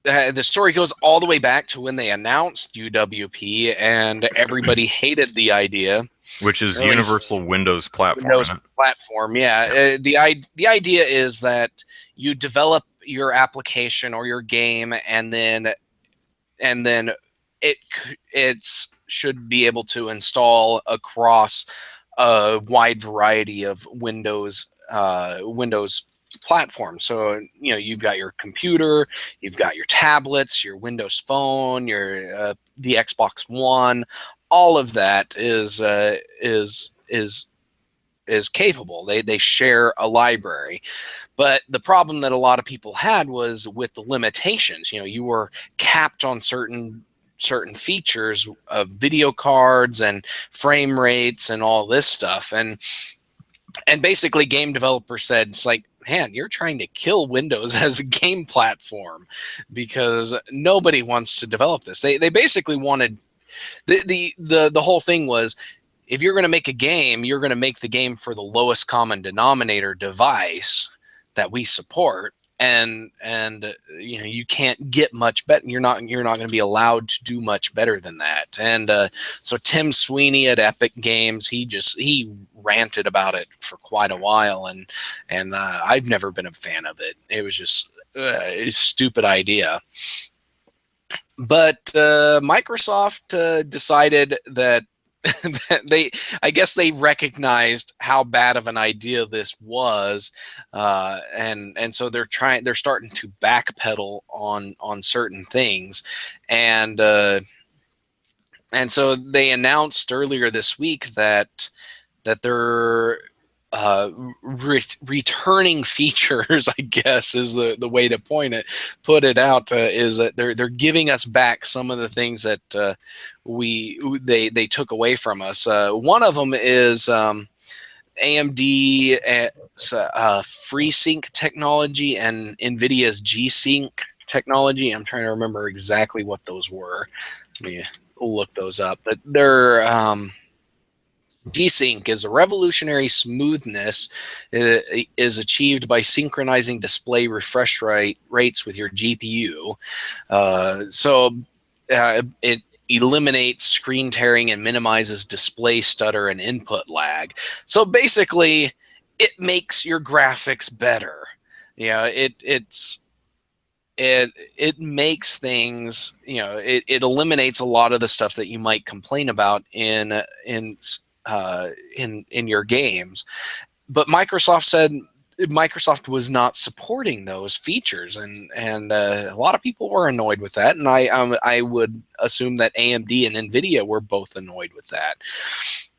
the story goes all the way back to when they announced UWP, and everybody hated the idea. Which is Or at least Universal Windows Platform, Windows isn't it? platform. Yeah, the idea is that you develop your application or your game, and then it's should be able to install across a wide variety of Windows platforms. So you've got your computer, you've got your tablets, your Windows Phone, your the Xbox One. All of that is capable. They share a library. But the problem that a lot of people had was with the limitations. You were capped on certain features of video cards and frame rates and all this stuff. And basically game developers said, it's like, man, you're trying to kill Windows as a game platform, because nobody wants to develop this. They basically wanted the whole thing was, if you're going to make a game, you're going to make the game for the lowest common denominator device that we support. and you know, you can't get much better. You're not going to be allowed to do much better than that. And so Tim Sweeney at Epic Games, he ranted about it for quite a while, and I've never been a fan of it. It was just a stupid idea. But Microsoft decided that I guess they recognized how bad of an idea this was, and so they're starting to backpedal on certain things, and so they announced earlier this week that they're returning features, I guess is the way to put it out, is that they're giving us back some of the things that they took away from us. One of them is AMD FreeSync technology and NVIDIA's G-Sync technology. I'm trying to remember exactly what those were. Let me look those up. But they're G-Sync is a revolutionary smoothness is achieved by synchronizing display refresh rates with your GPU. It eliminates screen tearing and minimizes display stutter and input lag. So basically, it makes your graphics better. Yeah, it makes things, you know, it eliminates a lot of the stuff that you might complain about in your games. But Microsoft said Microsoft was not supporting those features, and a lot of people were annoyed with that, and I would assume that AMD and NVIDIA were both annoyed with that.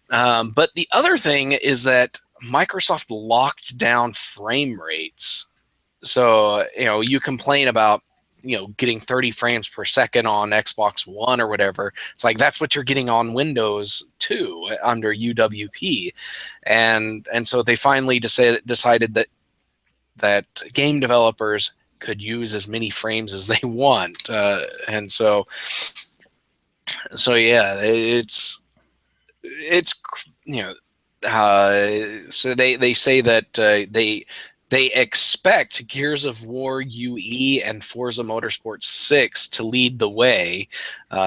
But the other thing is that Microsoft locked down frame rates. So, you know, you complain about, you know, getting 30 frames per second on Xbox One or whatever. It's like that's what you're getting on Windows too under UWP, and so they finally decided that game developers could use as many frames as they want, and so yeah, it's you know. So they say that they expect Gears of War UE and Forza Motorsport 6 to lead the way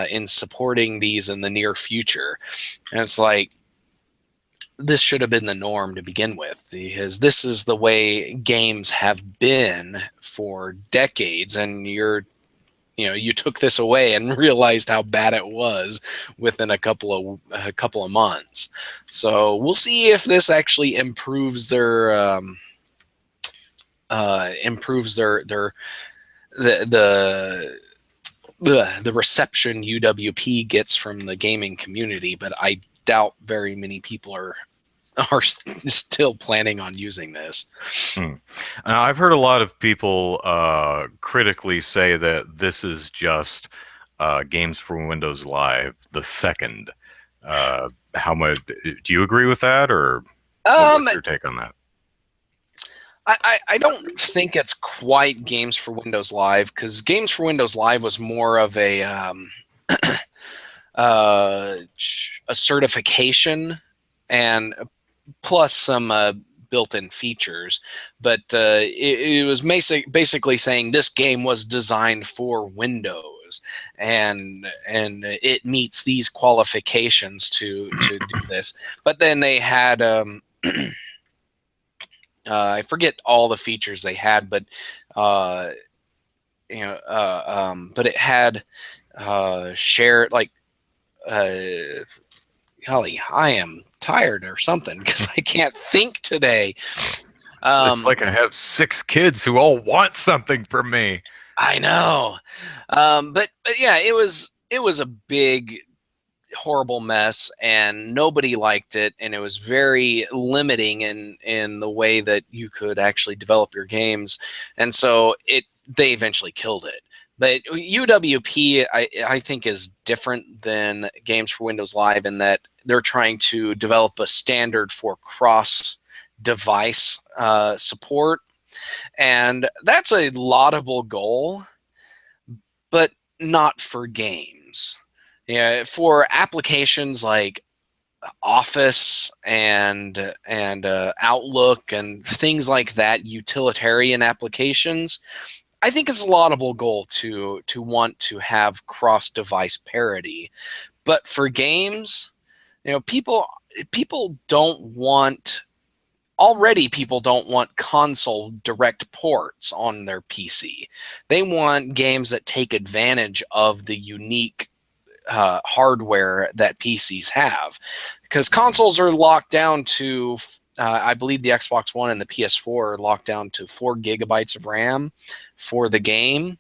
in supporting these in the near future. And it's like, this should have been the norm to begin with, because this is the way games have been for decades, and you took this away and realized how bad it was within a couple of months. So we'll see if this actually improves their the reception UWP gets from the gaming community, but I doubt very many people are still planning on using this. I've heard a lot of people critically say that this is just Games for Windows Live, the second. How much do you agree with that, or what's your take on that? I don't think it's quite Games for Windows Live, because Games for Windows Live was more of a certification and plus some built-in features, but it was basically saying this game was designed for Windows, and it meets these qualifications to do this. But then they had I forget all the features they had, but but it had shared, like, golly, I am tired or something because I can't think today. It's like I have 6 kids who all want something from me. I know, but yeah, it was a big, horrible mess, and nobody liked it, and it was very limiting in the way that you could actually develop your games, and so they eventually killed it. But UWP, I think, is different than Games for Windows Live in that they're trying to develop a standard for cross-device support, and that's a laudable goal, but not for games. Yeah, for applications like Office and Outlook and things like that, utilitarian applications, I think it's a laudable goal to want to have cross-device parity. But for games, people don't want already people don't want console direct ports on their PC. They want games that take advantage of the unique hardware that PCs have, because consoles are locked down to I believe the Xbox One and the PS4 are locked down to 4 GB of RAM for the game,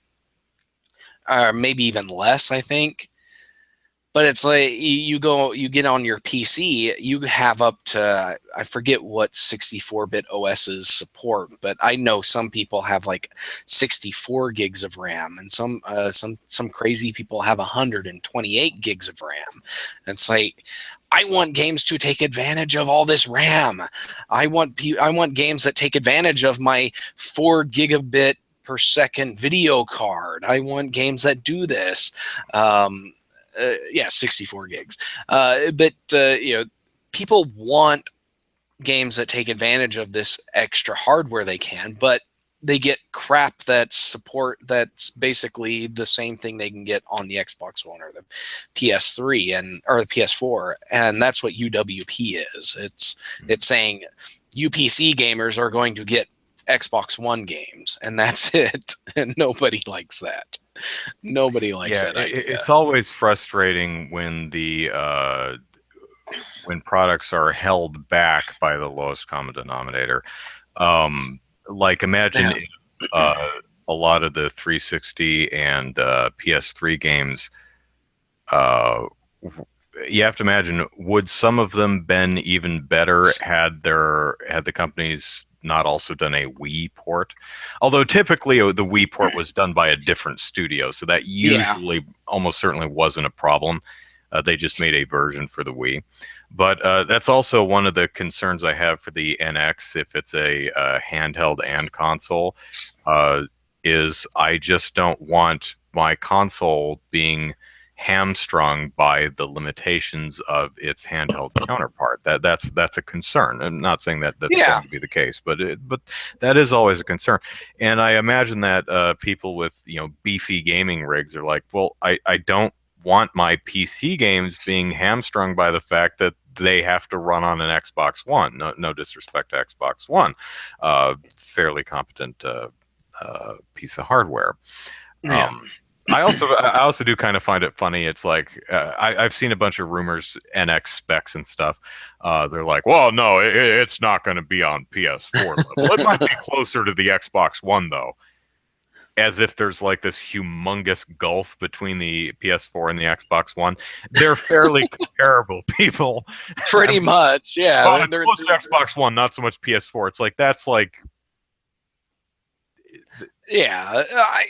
maybe even less, I think. But it's like you get on your PC, you have up to, I forget what 64-bit OSs support, but I know some people have like 64 gigs of RAM, and some crazy people have 128 gigs of RAM. And it's like, I want games to take advantage of all this RAM. I want games that take advantage of my 4 gigabit per second video card. I want games that do this. Yeah, 64 gigs. But people want games that take advantage of this extra hardware they can, but they get crap that's basically the same thing they can get on the Xbox One or the PS3 or the PS4, and that's what UWP is. It's saying UPC gamers are going to get Xbox One games, and that's it. And nobody likes that. Nobody likes that idea. It's always frustrating when when products are held back by the lowest common denominator. Like imagine Yeah. if, a lot of the 360 and PS3 games, you have to imagine, would some of them been even better had the companies not also done a Wii port? Although typically the Wii port was done by a different studio, so that usually almost certainly wasn't a problem. They just made a version for the Wii. But that's also one of the concerns I have for the NX, if it's a handheld and console, is I just don't want my console being hamstrung by the limitations of its handheld counterpart. That's a concern. I'm not saying that that's going to be the case, but that is always a concern. And I imagine that people with beefy gaming rigs are like, well, I don't want my PC games being hamstrung by the fact that they have to run on an Xbox One. No disrespect to Xbox One, fairly competent piece of hardware. Yeah. I also do kind of find it funny. It's like I've seen a bunch of rumors, NX specs and stuff. They're like, well, no, it's not going to be on PS4 level. It might be closer to the Xbox One though. As if there's like this humongous gulf between the PS4 and the Xbox One. They're fairly comparable, people. Pretty much, yeah. Oh, it's close to Xbox One, not so much PS4. It's like that's like, yeah,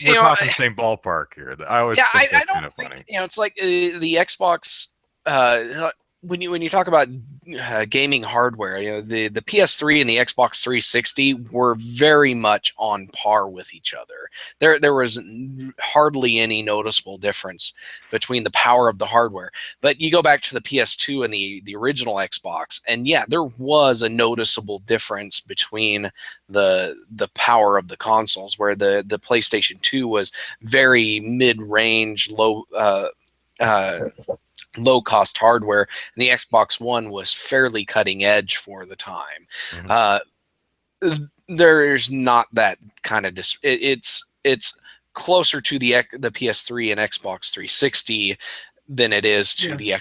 we're talking the same ballpark here. I always think that's kind of funny. It's like the Xbox. When you talk about gaming hardware, the PS3 and the Xbox 360 were very much on par with each other. There was hardly any noticeable difference between the power of the hardware. But you go back to the PS2 and the original Xbox, and yeah, there was a noticeable difference between the power of the consoles, where the PlayStation 2 was very mid-range, low-cost hardware, and the Xbox One was fairly cutting edge for the time. Mm-hmm. There's not that kind of it's closer to the PS3 and Xbox 360 than it is to the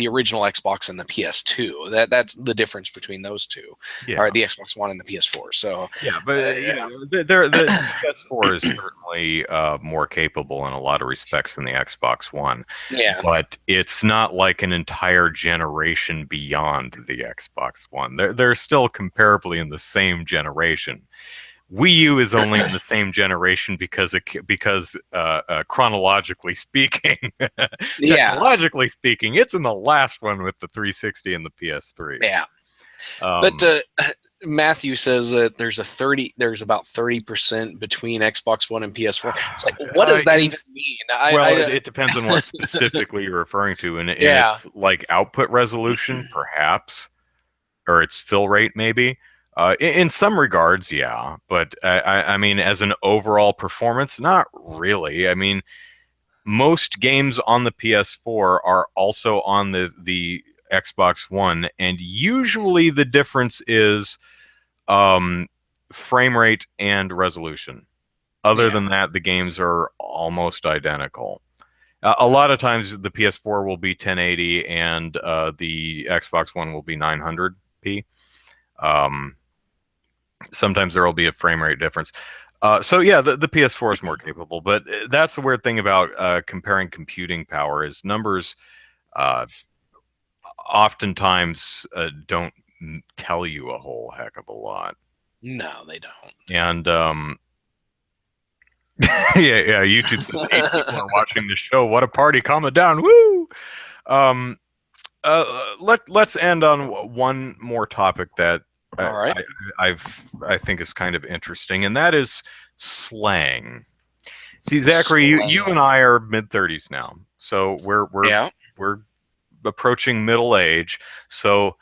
original Xbox and the PS2. That's the difference between those two, or the Xbox One and the PS4. So but the PS4 is certainly more capable in a lot of respects than the Xbox One. Yeah, but it's not like an entire generation beyond the Xbox One. They're still comparably in the same generation. Wii U is only in the same generation because chronologically speaking, technologically speaking, it's in the last one with the 360 and the PS3. Yeah, but Matthew says that there's about 30% between Xbox One and PS4. It's like, what does that In even mean? Well, it depends on what specifically you're referring to. In Yeah. its like output resolution, perhaps, or its fill rate, maybe. In some regards, yeah, but I mean, as an overall performance, not really. I mean, most games on the PS4 are also on the Xbox One, and usually the difference is um, frame rate and resolution. Other Yeah. than that, the games are almost identical. A lot of times the PS4 will be 1080 and the Xbox One will be 900p. Um, Sometimes there will be a frame rate difference. So yeah, the PS4 is more capable, but that's the weird thing about comparing computing power is numbers uh, oftentimes don't tell you a whole heck of a lot. No, they don't. And yeah, YouTube says 8 people are watching the show. What a party! Calm it down. Woo! Um, let's end on one more topic that uh, All right. I think is kind of interesting, and that is slang. See, Zachary, you and Slang. I are mid-30s now, so Yeah. we're approaching middle age. So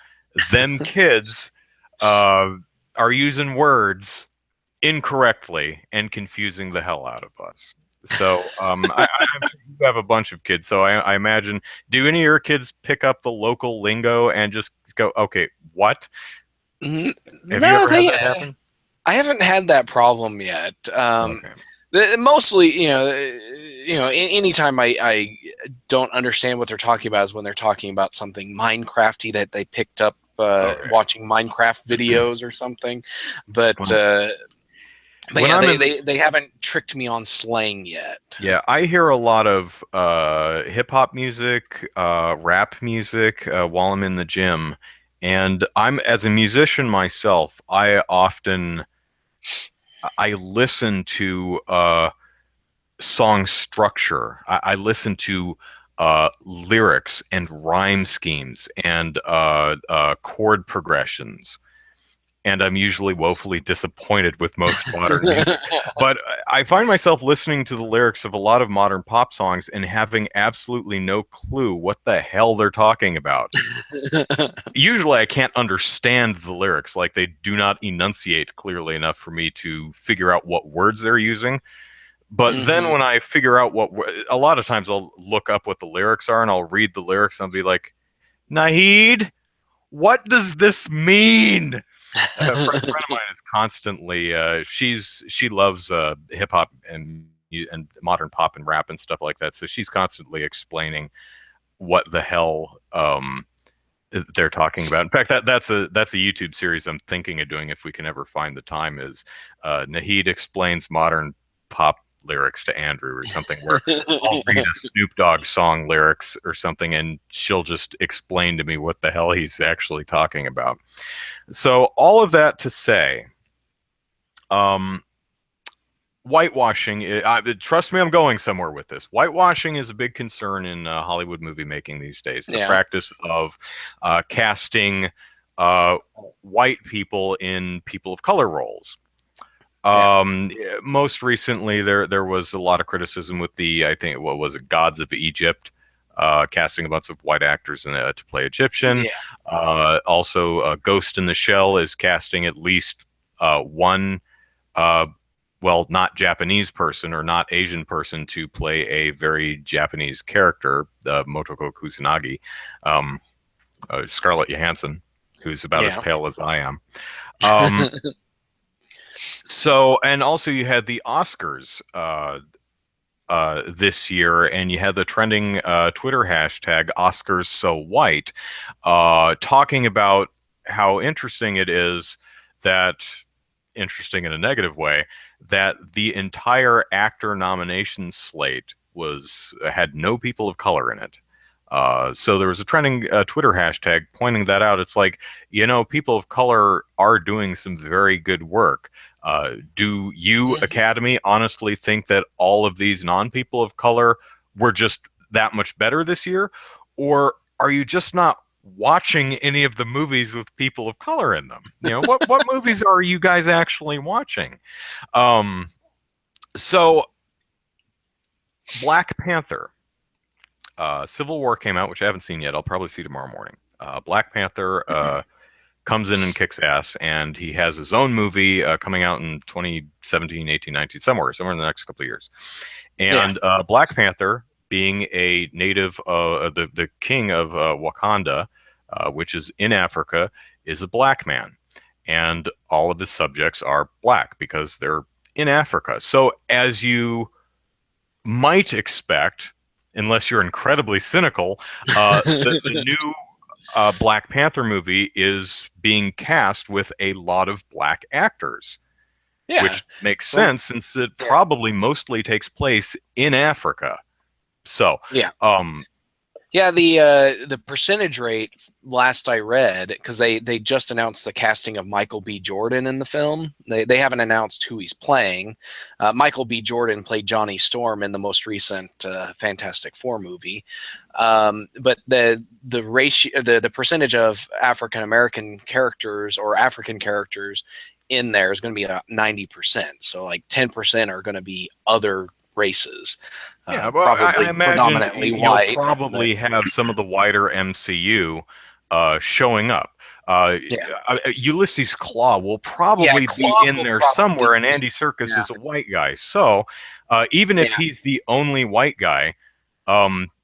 them kids uh, are using words incorrectly and confusing the hell out of us. So I'm sure you have a bunch of kids. So I imagine, do any of your kids pick up the local lingo and just go, okay, what? Have you No, ever had they. that happen? I haven't had that problem yet. Okay. Mostly, anytime I don't understand what they're talking about is when they're talking about something Minecrafty that they picked up Okay. watching Minecraft videos or something. But When, when yeah, I'm they, in, they they haven't tricked me on slang yet. yeah, I hear a lot of hip hop music, rap music while I'm in the gym. And I'm, as a musician myself, I listen to song structure. I listen to lyrics and rhyme schemes and chord progressions. And I'm usually woefully disappointed with most modern music. But I find myself listening to the lyrics of a lot of modern pop songs and having absolutely no clue what the hell they're talking about. Usually I can't understand the lyrics, like they do not enunciate clearly enough for me to figure out what words they're using. But then Hmm. when I figure out a lot of times I'll look up what the lyrics are and I'll read the lyrics and I'll be like, Nahid, what does this mean? Friend of mine is constantly she loves hip hop and modern pop and rap and stuff like that. So she's constantly explaining what the hell they're talking about. In fact, that's a YouTube series I'm thinking of doing if we can ever find the time. Is Nahid explains modern pop lyrics to Andrew or something, where I'll read a Snoop Dogg song lyrics or something, and she'll just explain to me what the hell he's actually talking about. So all of that to say, um, whitewashing. Trust me, I'm going somewhere with this. Whitewashing is a big concern in Hollywood movie making these days. The Yeah. practice of casting uh, white people in people of color roles. Yeah. Um, Most recently, there was a lot of criticism with the, I think, what was it, Gods of Egypt, casting a bunch of white actors to play Egyptian. Yeah. Also, Ghost in the Shell is casting at least one, uh, well, not Japanese person or not Asian person to play a very Japanese character, Motoko Kusanagi, um, Scarlett Johansson, who's about as Yeah. pale as I am. Um, So, and also you had the Oscars this year, and you had the trending Twitter hashtag Oscars So White, talking about how interesting it is that, interesting in a negative way, that the entire actor nomination slate had no people of color in it. So there was a trending Twitter hashtag pointing that out. It's like, people of color are doing some very good work. Do you, Mhm. Academy, honestly think that all of these non-people of color were just that much better this year? Or are you just not watching any of the movies with people of color in them. You know, what movies are you guys actually watching? Um, so Black Panther, Civil War came out, which I haven't seen yet. I'll probably see tomorrow morning. Black Panther comes in and kicks ass, and he has his own movie coming out in 2017, 18, 19, somewhere in the next couple of years. Yeah. And Black Panther, being a native, the king of Wakanda, which is in Africa, is a black man. And all of his subjects are black because they're in Africa. So, as you might expect, unless you're incredibly cynical, the new Black Panther movie is being cast with a lot of black actors, Yeah. which makes Well, sense since it yeah. probably mostly takes place in Africa. So, Yeah. um, Yeah, the percentage rate last I read, because they just announced the casting of Michael B. Jordan in the film. They haven't announced who he's playing. Michael B. Jordan played Johnny Storm in the most recent Fantastic Four movie. But the ratio, the percentage of African American characters or African characters in there is going to be about 90%. So like 10% are going to be other races. yeah, well, I Probably imagine predominantly you'll white, but probably have some of the wider MCU showing up. yeah. Ulysses Claw will Yeah, probably be Claw in will there probably somewhere, and be. Andy Serkis Yeah, is a white guy. So even if yeah, he's the only white guy,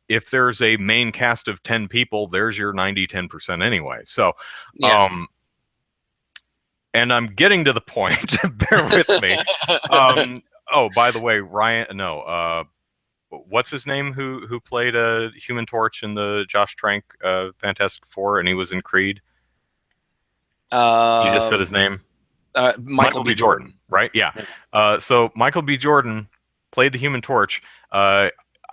if there's a main cast of 10 people, there's your 10% anyway. So, yeah. um, and I'm getting to the point. Bear with me. Oh, by the way, Ryan, no, what's his name? Who played a Human Torch in the Josh Trank Fantastic Four, and he was in Creed. You just said his um, name. Michael Michael B. B. Jordan, Jordan. right? Yeah. Yeah, So Michael B. Jordan played the Human Torch.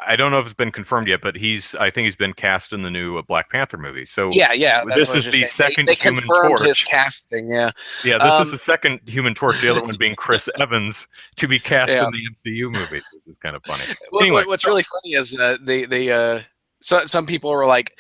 I don't know if it's been confirmed yet, but I think he's been cast in the new Black Panther movie. So yeah. That's this what I was is just the saying. second They Human confirmed his Torch. casting. Yeah, Yeah, this is um, the second Human Torch. The other one being Chris Evans to be cast yeah. in the MCU movie, which is kind of funny. Anyway, What's so really funny is some people were like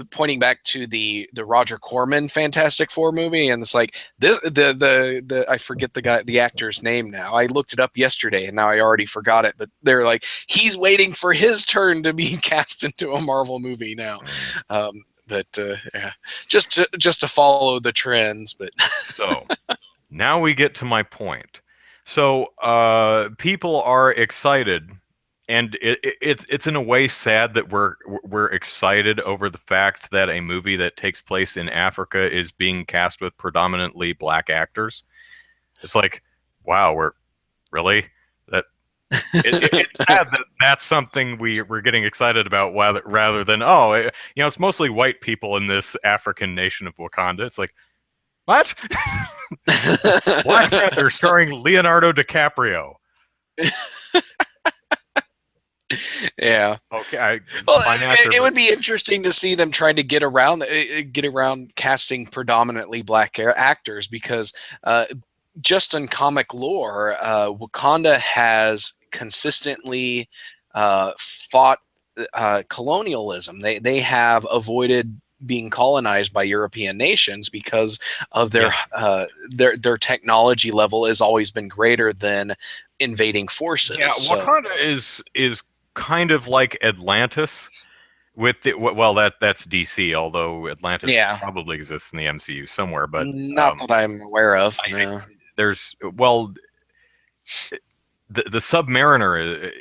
pointing back to the Roger Corman Fantastic Four movie, and it's like this the I forget the actor's name now. I looked it up yesterday, and now I already forgot it. But they're like he's waiting for his turn to be cast into a Marvel movie now. Yeah, just to follow the trends. But so now we get to my point. So people are excited, and it's in a way sad that we're excited over the fact that a movie that takes place in Africa is being cast with predominantly black actors. It's like, wow, we're really that. It's sad that that's something we're getting excited about, rather than it's mostly white people in this African nation of Wakanda. It's like, what? Black Panther starring Leonardo DiCaprio. yeah. Okay, Well, fine actor, it but would be interesting to see them trying to get around casting predominantly black actors because just in comic lore, Wakanda has consistently fought colonialism. They have avoided being colonized by European nations because of yeah, their technology level has always been greater than invading yeah. forces. So Wakanda is kind of like Atlantis with well, that's DC, although Atlantis yeah, probably exists in the MCU somewhere. But not that I'm aware of. I No. there's well, the Submariner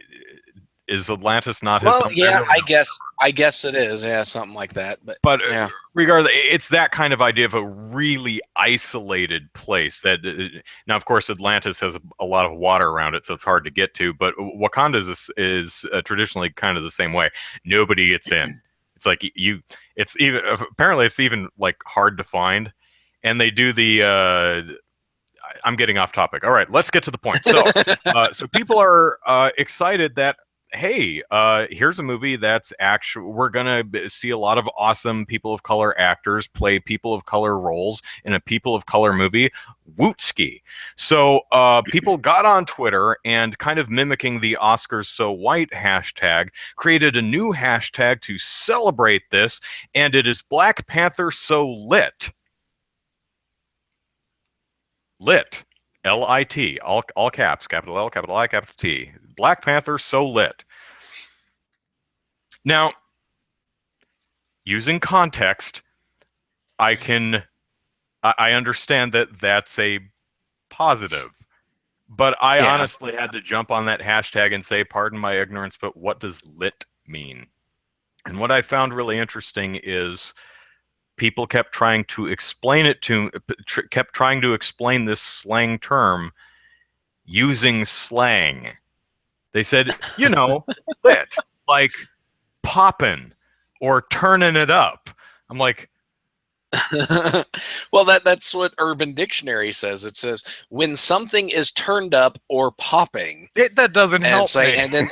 is Atlantis not his Well, yeah, Submariner? I guess it is. Yeah, something like that. But But yeah, regardless, it's that kind of idea of a really isolated place. That now, of course, Atlantis has a lot of water around it, so it's hard to get to. But Wakanda is traditionally kind of the same way. Nobody gets in. It's like you. It's even apparently it's even like hard to find, and they do the. I'm getting off topic. All right, let's get to the point. So, so people are excited that hey, here's a movie that's actually, we're gonna see a lot of awesome people of color actors play people of color roles in a people of color movie. Wootski. So people got on Twitter and, kind of mimicking the Oscars so white hashtag, created a new hashtag to celebrate this, and it is Black Panther So Lit. Lit. L-I-T. All caps. Capital L, capital I, capital T. Black Panther So Lit. Now, using context, I understand that that's a positive, but I Yeah. honestly had to jump on that hashtag and say, pardon my ignorance, but what does lit mean? And what I found really interesting is people kept trying to explain it to, kept trying to explain this slang term using slang. They said, lit, like poppin' or turning it up. I'm like, Well, that's what Urban Dictionary says. It says when something is turned up or popping. that doesn't And help it's like, me.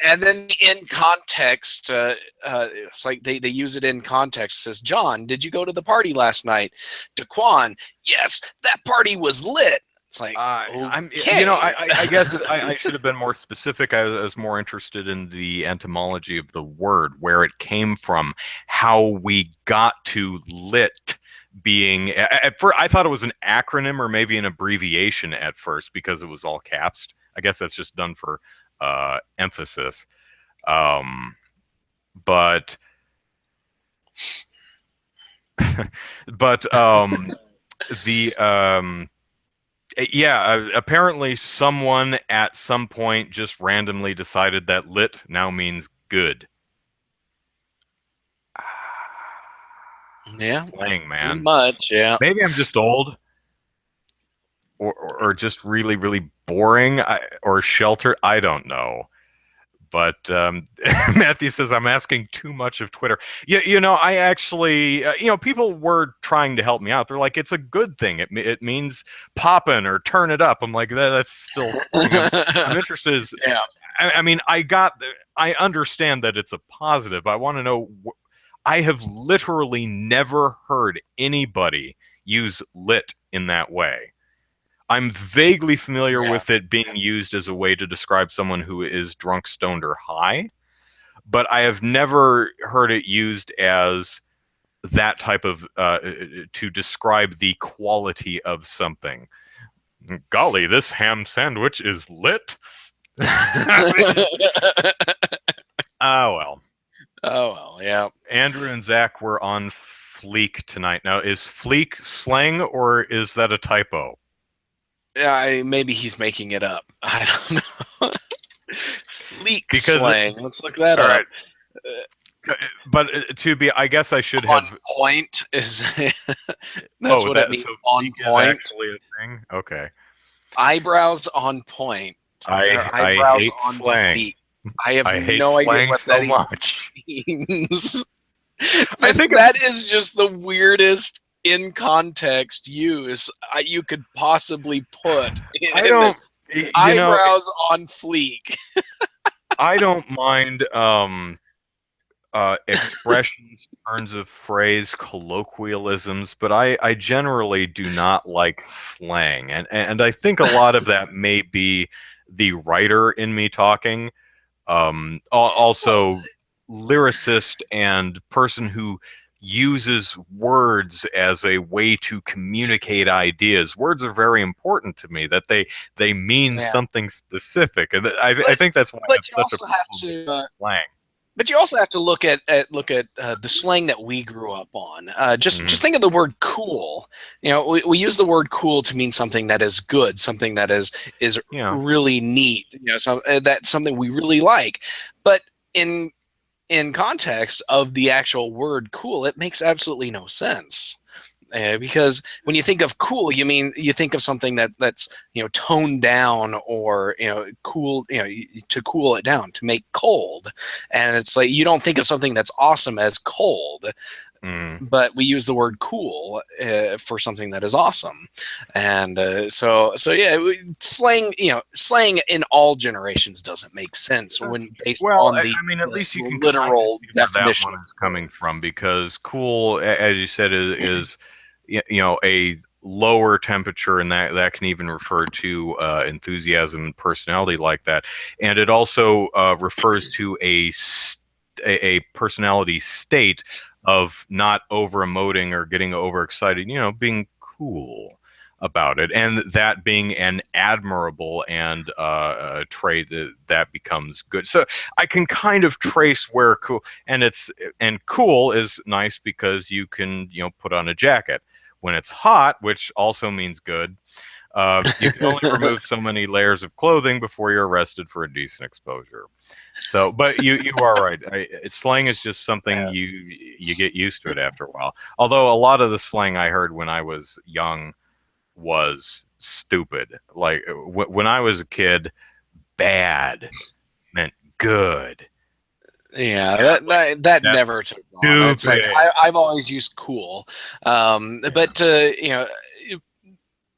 and then in context, it's like they use it in context. It says, John, did you go to the party last night? Daquan, yes, that party was lit. It's like, okay. I guess I should have been more specific. I was more interested in the etymology of the word, where it came from, how we got to lit being. At first, I thought it was an acronym or maybe an abbreviation at first because it was all caps. I guess that's just done for emphasis. But but the yeah, apparently someone at some point just randomly decided that lit now means good. Yeah, Slang, pretty man. much. Yeah. Maybe I'm just old, or just really, really boring, or sheltered. I don't know. But Matthew says I'm asking too much of Twitter. I actually, people were trying to help me out. They're like, it's a good thing. It means poppin' or turn it up. I'm like, that's still slang. I'm interested. Yeah. I mean, I understand that it's a positive. I want to know. I have literally never heard anybody use lit in that way. I'm vaguely familiar Yeah. with it being used as a way to describe someone who is drunk, stoned, or high, but I have never heard it used as that type of to describe the quality of something. Golly, this ham sandwich is lit. Oh well. Oh well, yeah. Andrew and Zach were on fleek tonight. Now, is fleek slang or is that a typo? Maybe he's making it up. I don't know. Fleek Because slang. Let's look that all up. right. But I guess I should On have. point is that's what it means. So On fleek point. is actually a thing. Okay. Eyebrows on point. I Eyebrows hate on slang. fleek. I have I hate no idea slang what so that much. means. I think that is just the weirdest in context use you could possibly put I in don't. this. You know, Eyebrows on fleek. I don't mind expressions, turns of phrase, colloquialisms, but I generally do not like slang, and I think a lot of that may be the writer in me talking. Also, lyricist and person who uses words as a way to communicate ideas. Words are very important to me. That they mean Yeah. something specific, and I think that's why I have But you such a also have problem with to. slang. But you also have to look at the slang that we grew up on. Just Mhm. think of the word cool. We use the word cool to mean something that is good, something that is Yeah. really neat. So that's something we really like. But in context of the actual word cool, it makes absolutely no sense. Because when you think of cool, you think of something that's toned down, or cool, to cool it down, to make cold. And it's like you don't think of something that's awesome as cold. Mm. but we use the word cool for something that is awesome. And so yeah, slang, slang in all generations doesn't make sense when based Well, on the, I mean, at the least you can kind of literal see where that definition one of is cool. coming from, because cool, as you said, is a lower temperature, and that can even refer to enthusiasm and personality like that. And it also refers to a personality state of not over emoting or getting overexcited, being cool about it, and that being an admirable and trait that becomes good. So I can kind of trace where cool, and cool is nice because you can put on a jacket when it's hot, which also means good. You can only remove so many layers of clothing before you're arrested for a decent exposure. So, but you are right. Slang is just something Yeah. you get used to it after a while. Although a lot of the slang I heard when I was young was stupid. Like when I was a kid, bad meant good. Yeah, Yeah, like that that's never took on. It's like stupid. I've always used cool, Yeah. but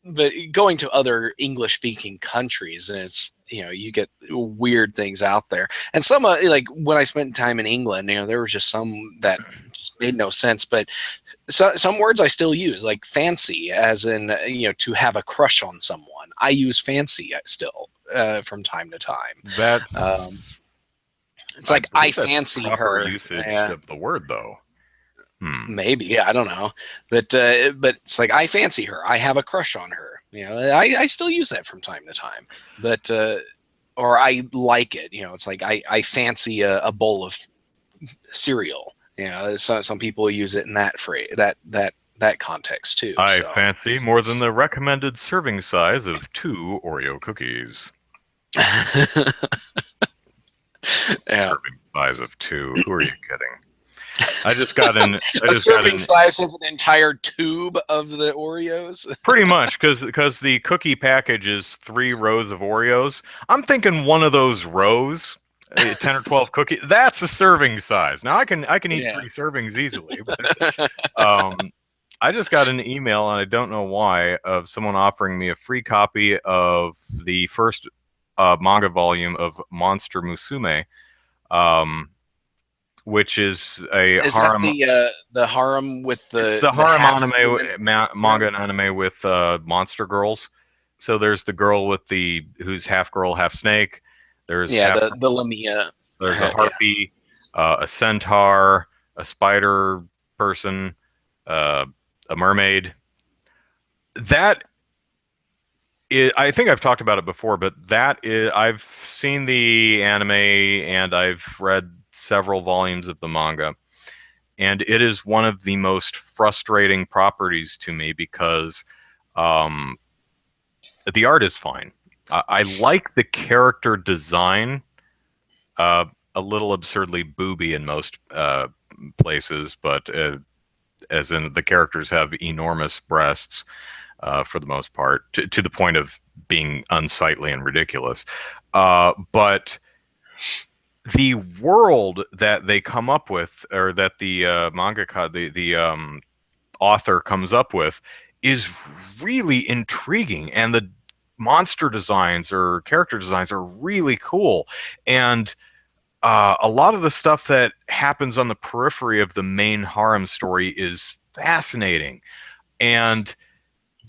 but going to other English speaking countries, and it's you get weird things out there. And some like when I spent time in England, there was just some that just made no sense. But some words I still use, like fancy, as in to have a crush on someone. I use fancy still from time to time. Um, That's it's I like I believe that's fancy proper her. usage of the word though. Hmm. Maybe I don't know, but it's like I fancy her. I have a crush on her. I still use that from time to time, but or I like it. It's like I fancy a bowl of cereal. Some people use it in that phrase, that context too. I So fancy more than the recommended serving size of 2 Oreo cookies. yeah, Serving size of two. Who are you kidding? I just got an. I a just got serving an. size of an entire tube of the Oreos. Pretty much, because the cookie package is 3 rows of Oreos. I'm thinking one of those rows, 10 or 12 cookies. That's a serving size. Now I can eat Yeah. 3 servings easily, but um, I just got an email, and I don't know why, of someone offering me a free copy of the first manga volume of Monster Musume, um, which is a Is that harem. the harem with It's the the harem half anime human manga harem? and anime with monster girls. So there's the girl with the who's half girl, half snake. There's Yeah, half. the Lamia. There's a Yeah. harpy, a centaur, a spider person, uh, a mermaid. That is, I think I've talked about it before, but that is, I've seen the anime and I've read several volumes of the manga, and it is one of the most frustrating properties to me because um, the art is fine. I like the character design, uh, a little absurdly booby in most places, but as in the characters have enormous breasts for the most part, to the point of being unsightly and ridiculous. But the world that they come up with, or that the mangaka, the author comes up with, is really intriguing, and the monster designs or character designs are really cool. And a lot of the stuff that happens on the periphery of the main harem story is fascinating. And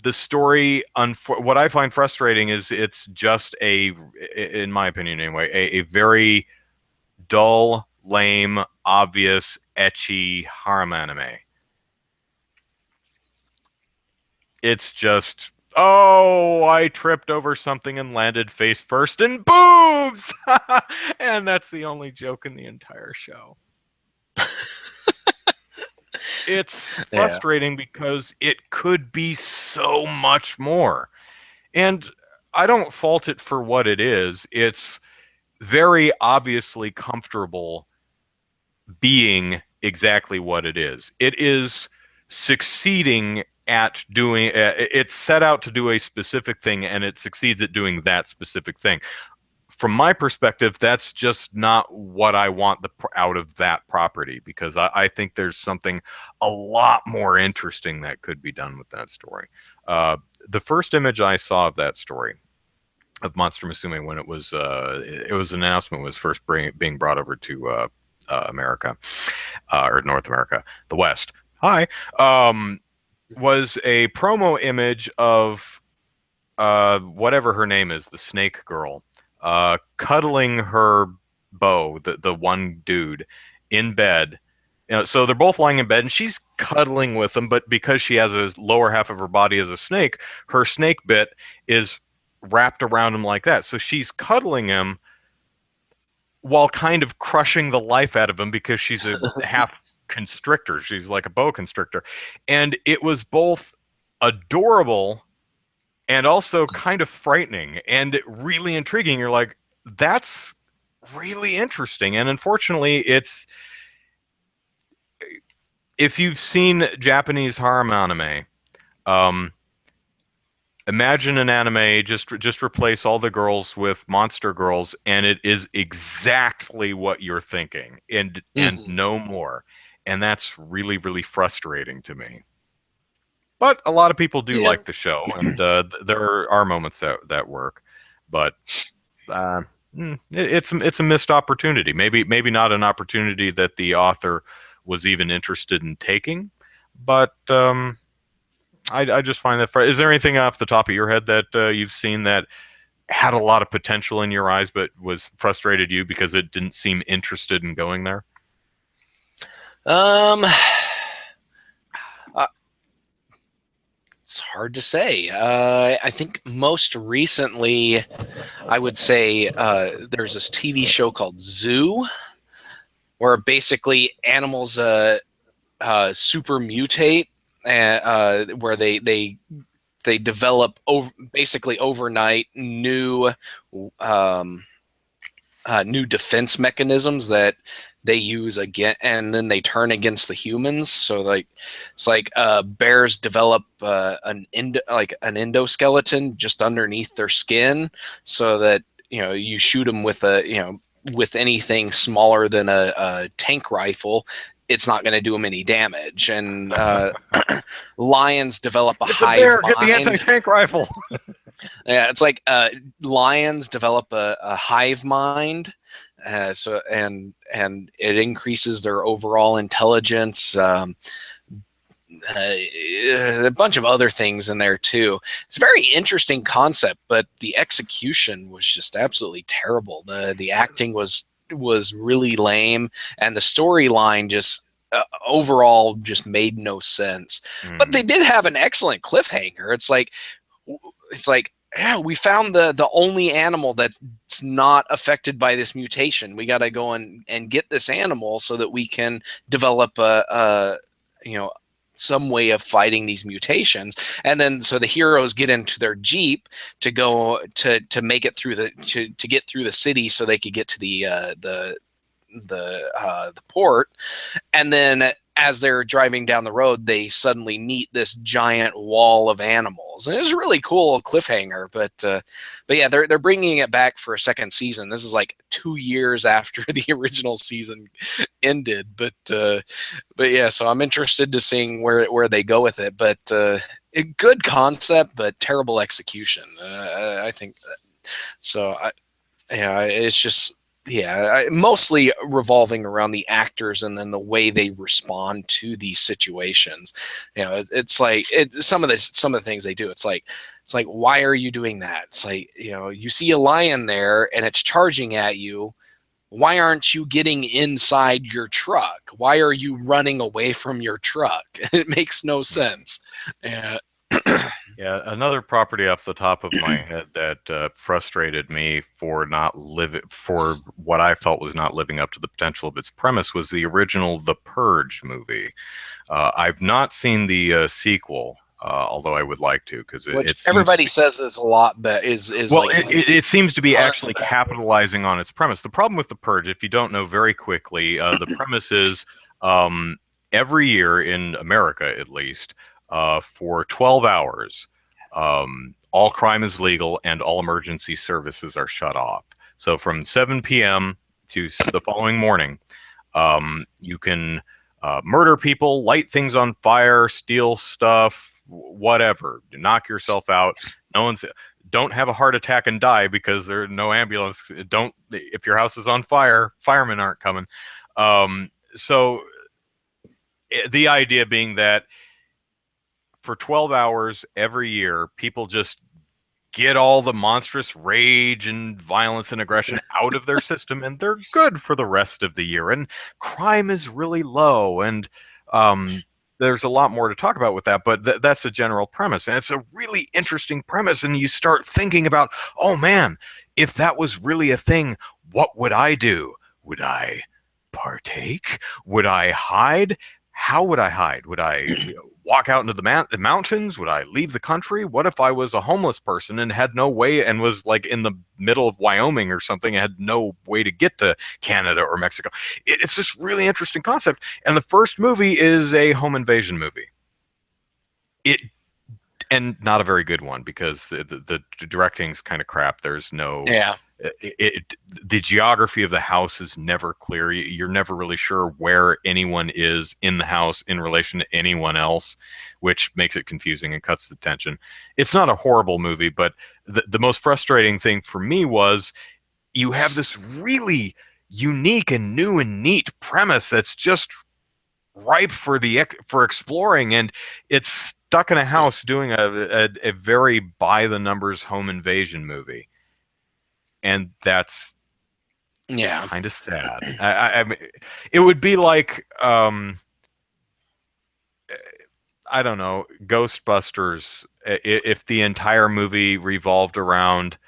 the story, what I find frustrating is it's just in my opinion anyway, a very dull, lame, obvious, ecchi harem anime. It's just, oh, I tripped over something and landed face first and boobs! And that's the only joke in the entire show. It's Yeah. frustrating because it could be so much more. And I don't fault it for what it is. It's very obviously comfortable being exactly what it is. It is succeeding at doing, it's set out to do a specific thing, and it succeeds at doing that specific thing. from my perspective, that's just not what I want out of that property, because I think there's something a lot more interesting that could be done with that story. The first image I saw of that story of Monster Musume, when it was an announcement, was first being brought over to America, or North America, the West. Hi, was a promo image of whatever her name is, the snake girl, cuddling her beau, the one dude, in bed. You know, so they're both lying in bed, and she's cuddling with him, but because she has a lower half of her body as a snake, her snake bit is wrapped around him like that. So she's cuddling him while kind of crushing the life out of him, because she's a half constrictor. She's like a boa constrictor. And it was both adorable and also kind of frightening and really intriguing. You're like, that's really interesting. And unfortunately, if you've seen Japanese harem anime, um, imagine an anime, just replace all the girls with monster girls, and it is exactly what you're thinking, and no more. And that's really, really frustrating to me. But a lot of people do Yeah. like the show, and there are moments that work. But it's a missed opportunity. Maybe not an opportunity that the author was even interested in taking. But I just find that. Is there anything off the top of your head that you've seen that had a lot of potential in your eyes, but was frustrated you because it didn't seem interested in going there? Uh, it's hard to say. I think most recently, I would say there's this TV show called Zoo, where basically animals super mutate, where they develop basically overnight um, new defense mechanisms that they use again, and then they turn against the humans. So like it's like bears develop an endoskeleton just underneath their skin, so that you shoot them with with anything smaller than a tank rifle, it's not going to do them any damage. And lions develop a It's a hive bear. Get the mind. anti-tank rifle. Yeah, it's like lions develop a hive mind, and it increases their overall intelligence. A bunch of other things in there too. It's a very interesting concept, but the execution was just absolutely terrible. The acting was really lame, and the storyline just overall just made no sense. But they did have an excellent cliffhanger. It's like, yeah, we found the only animal that's not affected by this mutation. We got to go and get this animal so that we can develop a some way of fighting these mutations. And then so the heroes get into their jeep to go to make it through to get through the city so they could get to the port. And then as they're driving down the road, they suddenly meet this giant wall of animals, and it's a really cool cliffhanger. But yeah, they're bringing it back for a second season. This is like 2 years after the original season ended. But yeah, so I'm interested to seeing where they go with it. But a good concept, but terrible execution. I think so. It's just. Yeah, mostly revolving around the actors and then the way they respond to these situations. It's like some of the things they do. It's like, why are you doing that? It's like, you see a lion there and it's charging at you. Why aren't you getting inside your truck? Why are you running away from your truck? It makes no sense. Yeah, another property off the top of my head that frustrated me for what I felt was not living up to the potential of its premise was the original The Purge movie. I've not seen the sequel, although I would like to, because everybody says is a lot, but is well, like it seems to be actually better. capitalizing on its premise. The problem with The Purge, if you don't know very quickly, the premise is every year in America, at least, for 12 hours, all crime is legal and all emergency services are shut off. So from 7 p.m. to the following morning, you can murder people, light things on fire, steal stuff, whatever. Knock yourself out. No one's don't have a heart attack and die because there's no ambulance. Don't if your house is on fire, firemen aren't coming. So the idea being that for 12 hours every year, people just get all the monstrous rage and violence and aggression out of their system, and they're good for the rest of the year. And crime is really low, and there's a lot more to talk about with that, but that's a general premise, and it's a really interesting premise. And you start thinking about, oh man, if that was really a thing, what would I do? Would I partake? Would I hide? How would I hide? Would I walk out into the mountains? Would I leave the country? What if I was a homeless person and had no way and was like in the middle of Wyoming or something and had no way to get to Canada or Mexico? It's this really interesting concept. And the first movie is a home invasion movie. It and not a very good one because the directing's kind of crap. There's no Yeah. The geography of the house is never clear. You're never really sure where anyone is in the house in relation to anyone else, which makes it confusing and cuts the tension. It's not a horrible movie, but the most frustrating thing for me was you have this really unique and new and neat premise that's just ripe for exploring, and it's stuck in a house doing a very by the numbers home invasion movie, and that's Yeah. kind of sad. I mean, it would be like I don't know, Ghostbusters if the entire movie revolved around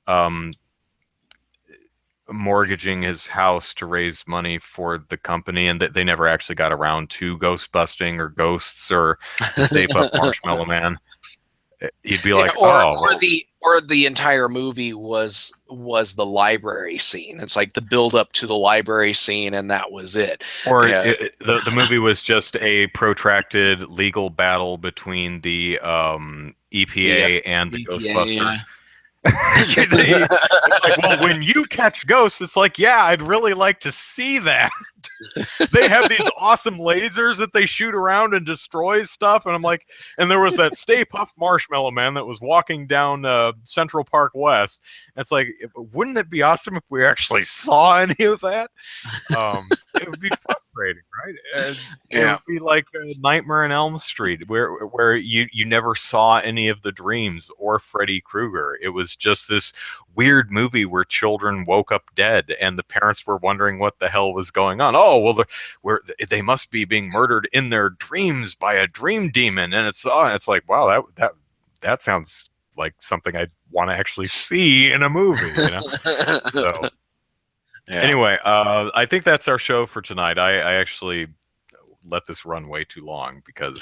um, mortgaging his house to raise money for the company, and that they never actually got around to ghost busting or ghosts or the Stay Puft Marshmallow Man. You'd be Yeah, like, oh, well, or the entire movie was the library scene. It's like the build up to the library scene, and that was it. or Yeah, the movie was just a protracted legal battle between the the EPA and the EPA. Ghostbusters. It's like, well, when you catch ghosts, it's like, yeah, I'd really like to see that. They have these awesome lasers that they shoot around and destroys stuff, and I'm like, and there was that Stay Puft Marshmallow Man that was walking down Central Park West. And it's like, wouldn't it be awesome if we actually saw any of that? It would be frustrating, right? It Yeah, would be like Nightmare on Elm Street, where you never saw any of the dreams or Freddy Krueger. It was just this weird movie where children woke up dead, and the parents were wondering what the hell was going on. Oh, well, they must be being murdered in their dreams by a dream demon, and it's like, wow, that sounds like something I'd want to actually see in a movie, you know? So. yeah. Anyway, I think that's our show for tonight. I actually let this run way too long because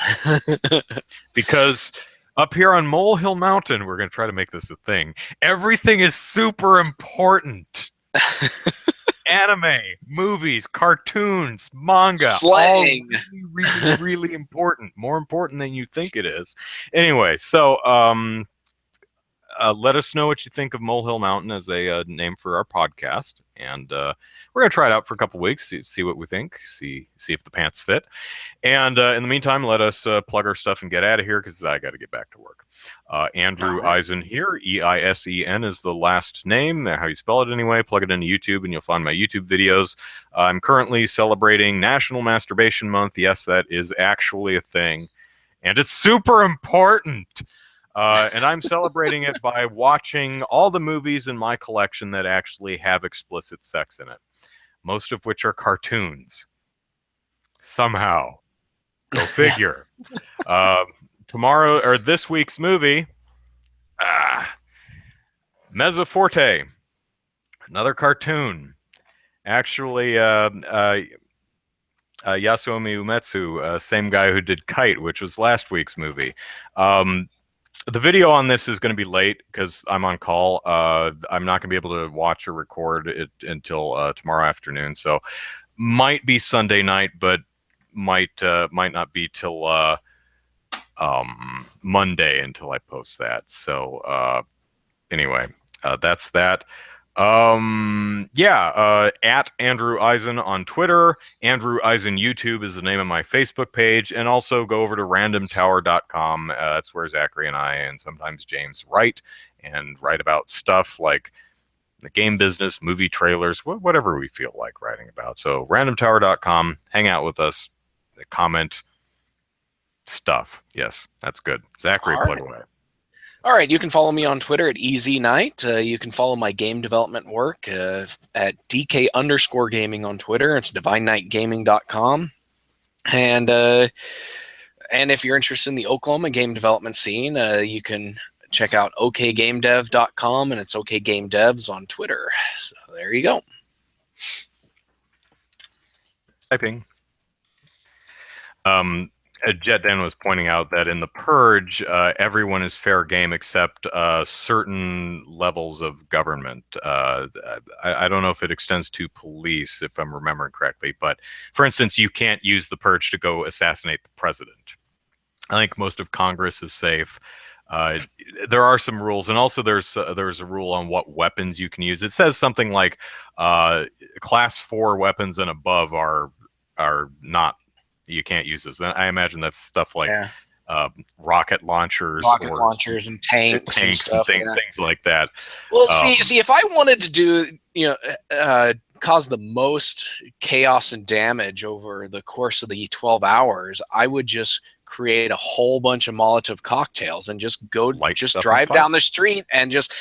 up here on Molehill Mountain, we're going to try to make this a thing. Everything is super important. Anime, movies, cartoons, manga, all Slang. really, really, really important. More important than you think it is. Anyway, so let us know what you think of Molehill Mountain as a name for our podcast, and we're gonna try it out for a couple weeks, see what we think, see if the pants fit. And in the meantime, let us plug our stuff and get out of here because I got to get back to work. Andrew Eisen here. Eisen is the last name, how you spell it anyway. Plug it into YouTube and you'll find my YouTube videos. I'm currently celebrating National Masturbation Month. Yes, that is actually a thing, and it's super important. And I'm celebrating it by watching all the movies in my collection that actually have explicit sex in it, most of which are cartoons. Somehow. Go figure. Tomorrow, or this week's movie, Mezzoforte, another cartoon. Actually, Yasuomi Umetsu, same guy who did Kite, which was last week's movie. The video on this is going to be late because I'm on call. I'm not going to be able to watch or record it until tomorrow afternoon. So might be Sunday night, but might not be till Monday until I post that. So anyway, that's that. At Andrew Eisen on Twitter. Andrew Eisen YouTube is the name of my Facebook page. And also go over to randomtower.com. That's where Zachary and I and sometimes James write about stuff like the game business, movie trailers, whatever we feel like writing about. So randomtower.com, hang out with us, comment stuff. Yes, that's good. Zachary, All plug right. away. All right, you can follow me on Twitter at EZKnight. You can follow my game development work at DK_gaming on Twitter. It's divineknightgaming.com. And if you're interested in the Oklahoma game development scene, you can check out okgamedev.com, and it's okgamedevs on Twitter. So there you go. Typing. Jet Dan was pointing out that in the Purge, everyone is fair game except certain levels of government. I don't know if it extends to police, if I'm remembering correctly, but for instance, you can't use the Purge to go assassinate the president. I think most of Congress is safe. There are some rules, and also there's a rule on what weapons you can use. It says something like class 4 weapons and above are not. You can't use this. I imagine that's stuff like rocket launchers, and tanks and stuff, things like that. Well, see, if I wanted to do, cause the most chaos and damage over the course of the 12 hours, I would just create a whole bunch of Molotov cocktails and just drive down the street and just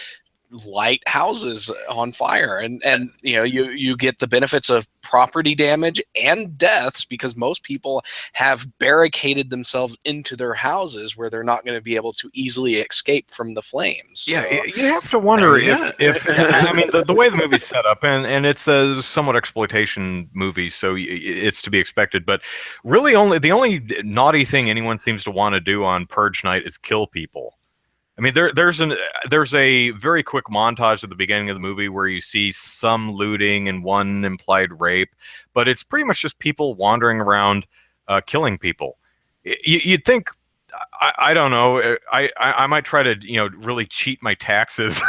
light houses on fire, and you get the benefits of property damage and deaths because most people have barricaded themselves into their houses where they're not going to be able to easily escape from the flames. So, yeah, you have to wonder if I mean the way the movie's set up, and it's a somewhat exploitation movie, so it's to be expected. But really, the only naughty thing anyone seems to want to do on Purge Night is kill people. I mean, there's a very quick montage at the beginning of the movie where you see some looting and one implied rape, but it's pretty much just people wandering around killing people. You'd think, I don't know, I might try to really cheat my taxes.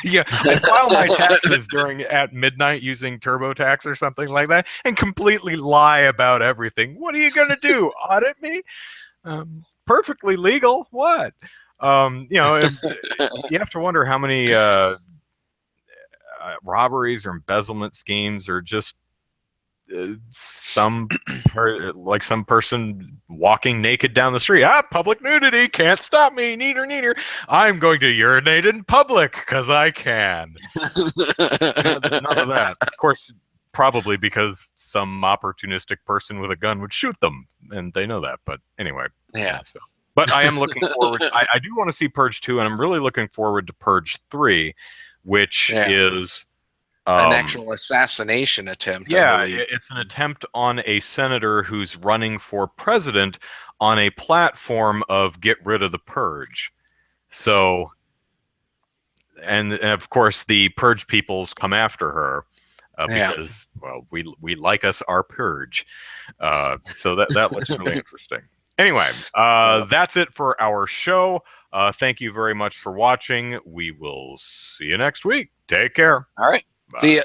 Yeah, I file my taxes at midnight using TurboTax or something like that, and completely lie about everything. What are you gonna do? Audit me? Perfectly legal. What? You have to wonder how many robberies or embezzlement schemes are just some person walking naked down the street. Public nudity, can't stop me, neater. I'm going to urinate in public because I can. None of that. Of course, probably because some opportunistic person with a gun would shoot them, and they know that. But anyway, yeah. So. But I am looking forward. I do want to see Purge 2, and I'm really looking forward to Purge 3, which is an actual assassination attempt. Yeah, it's an attempt on a senator who's running for president on a platform of get rid of the Purge. So, and of course, the Purge peoples come after her because, well, we like us our Purge. So that looks really interesting. Anyway, that's it for our show. Thank you very much for watching. We will see you next week. Take care. All right. Bye. See ya.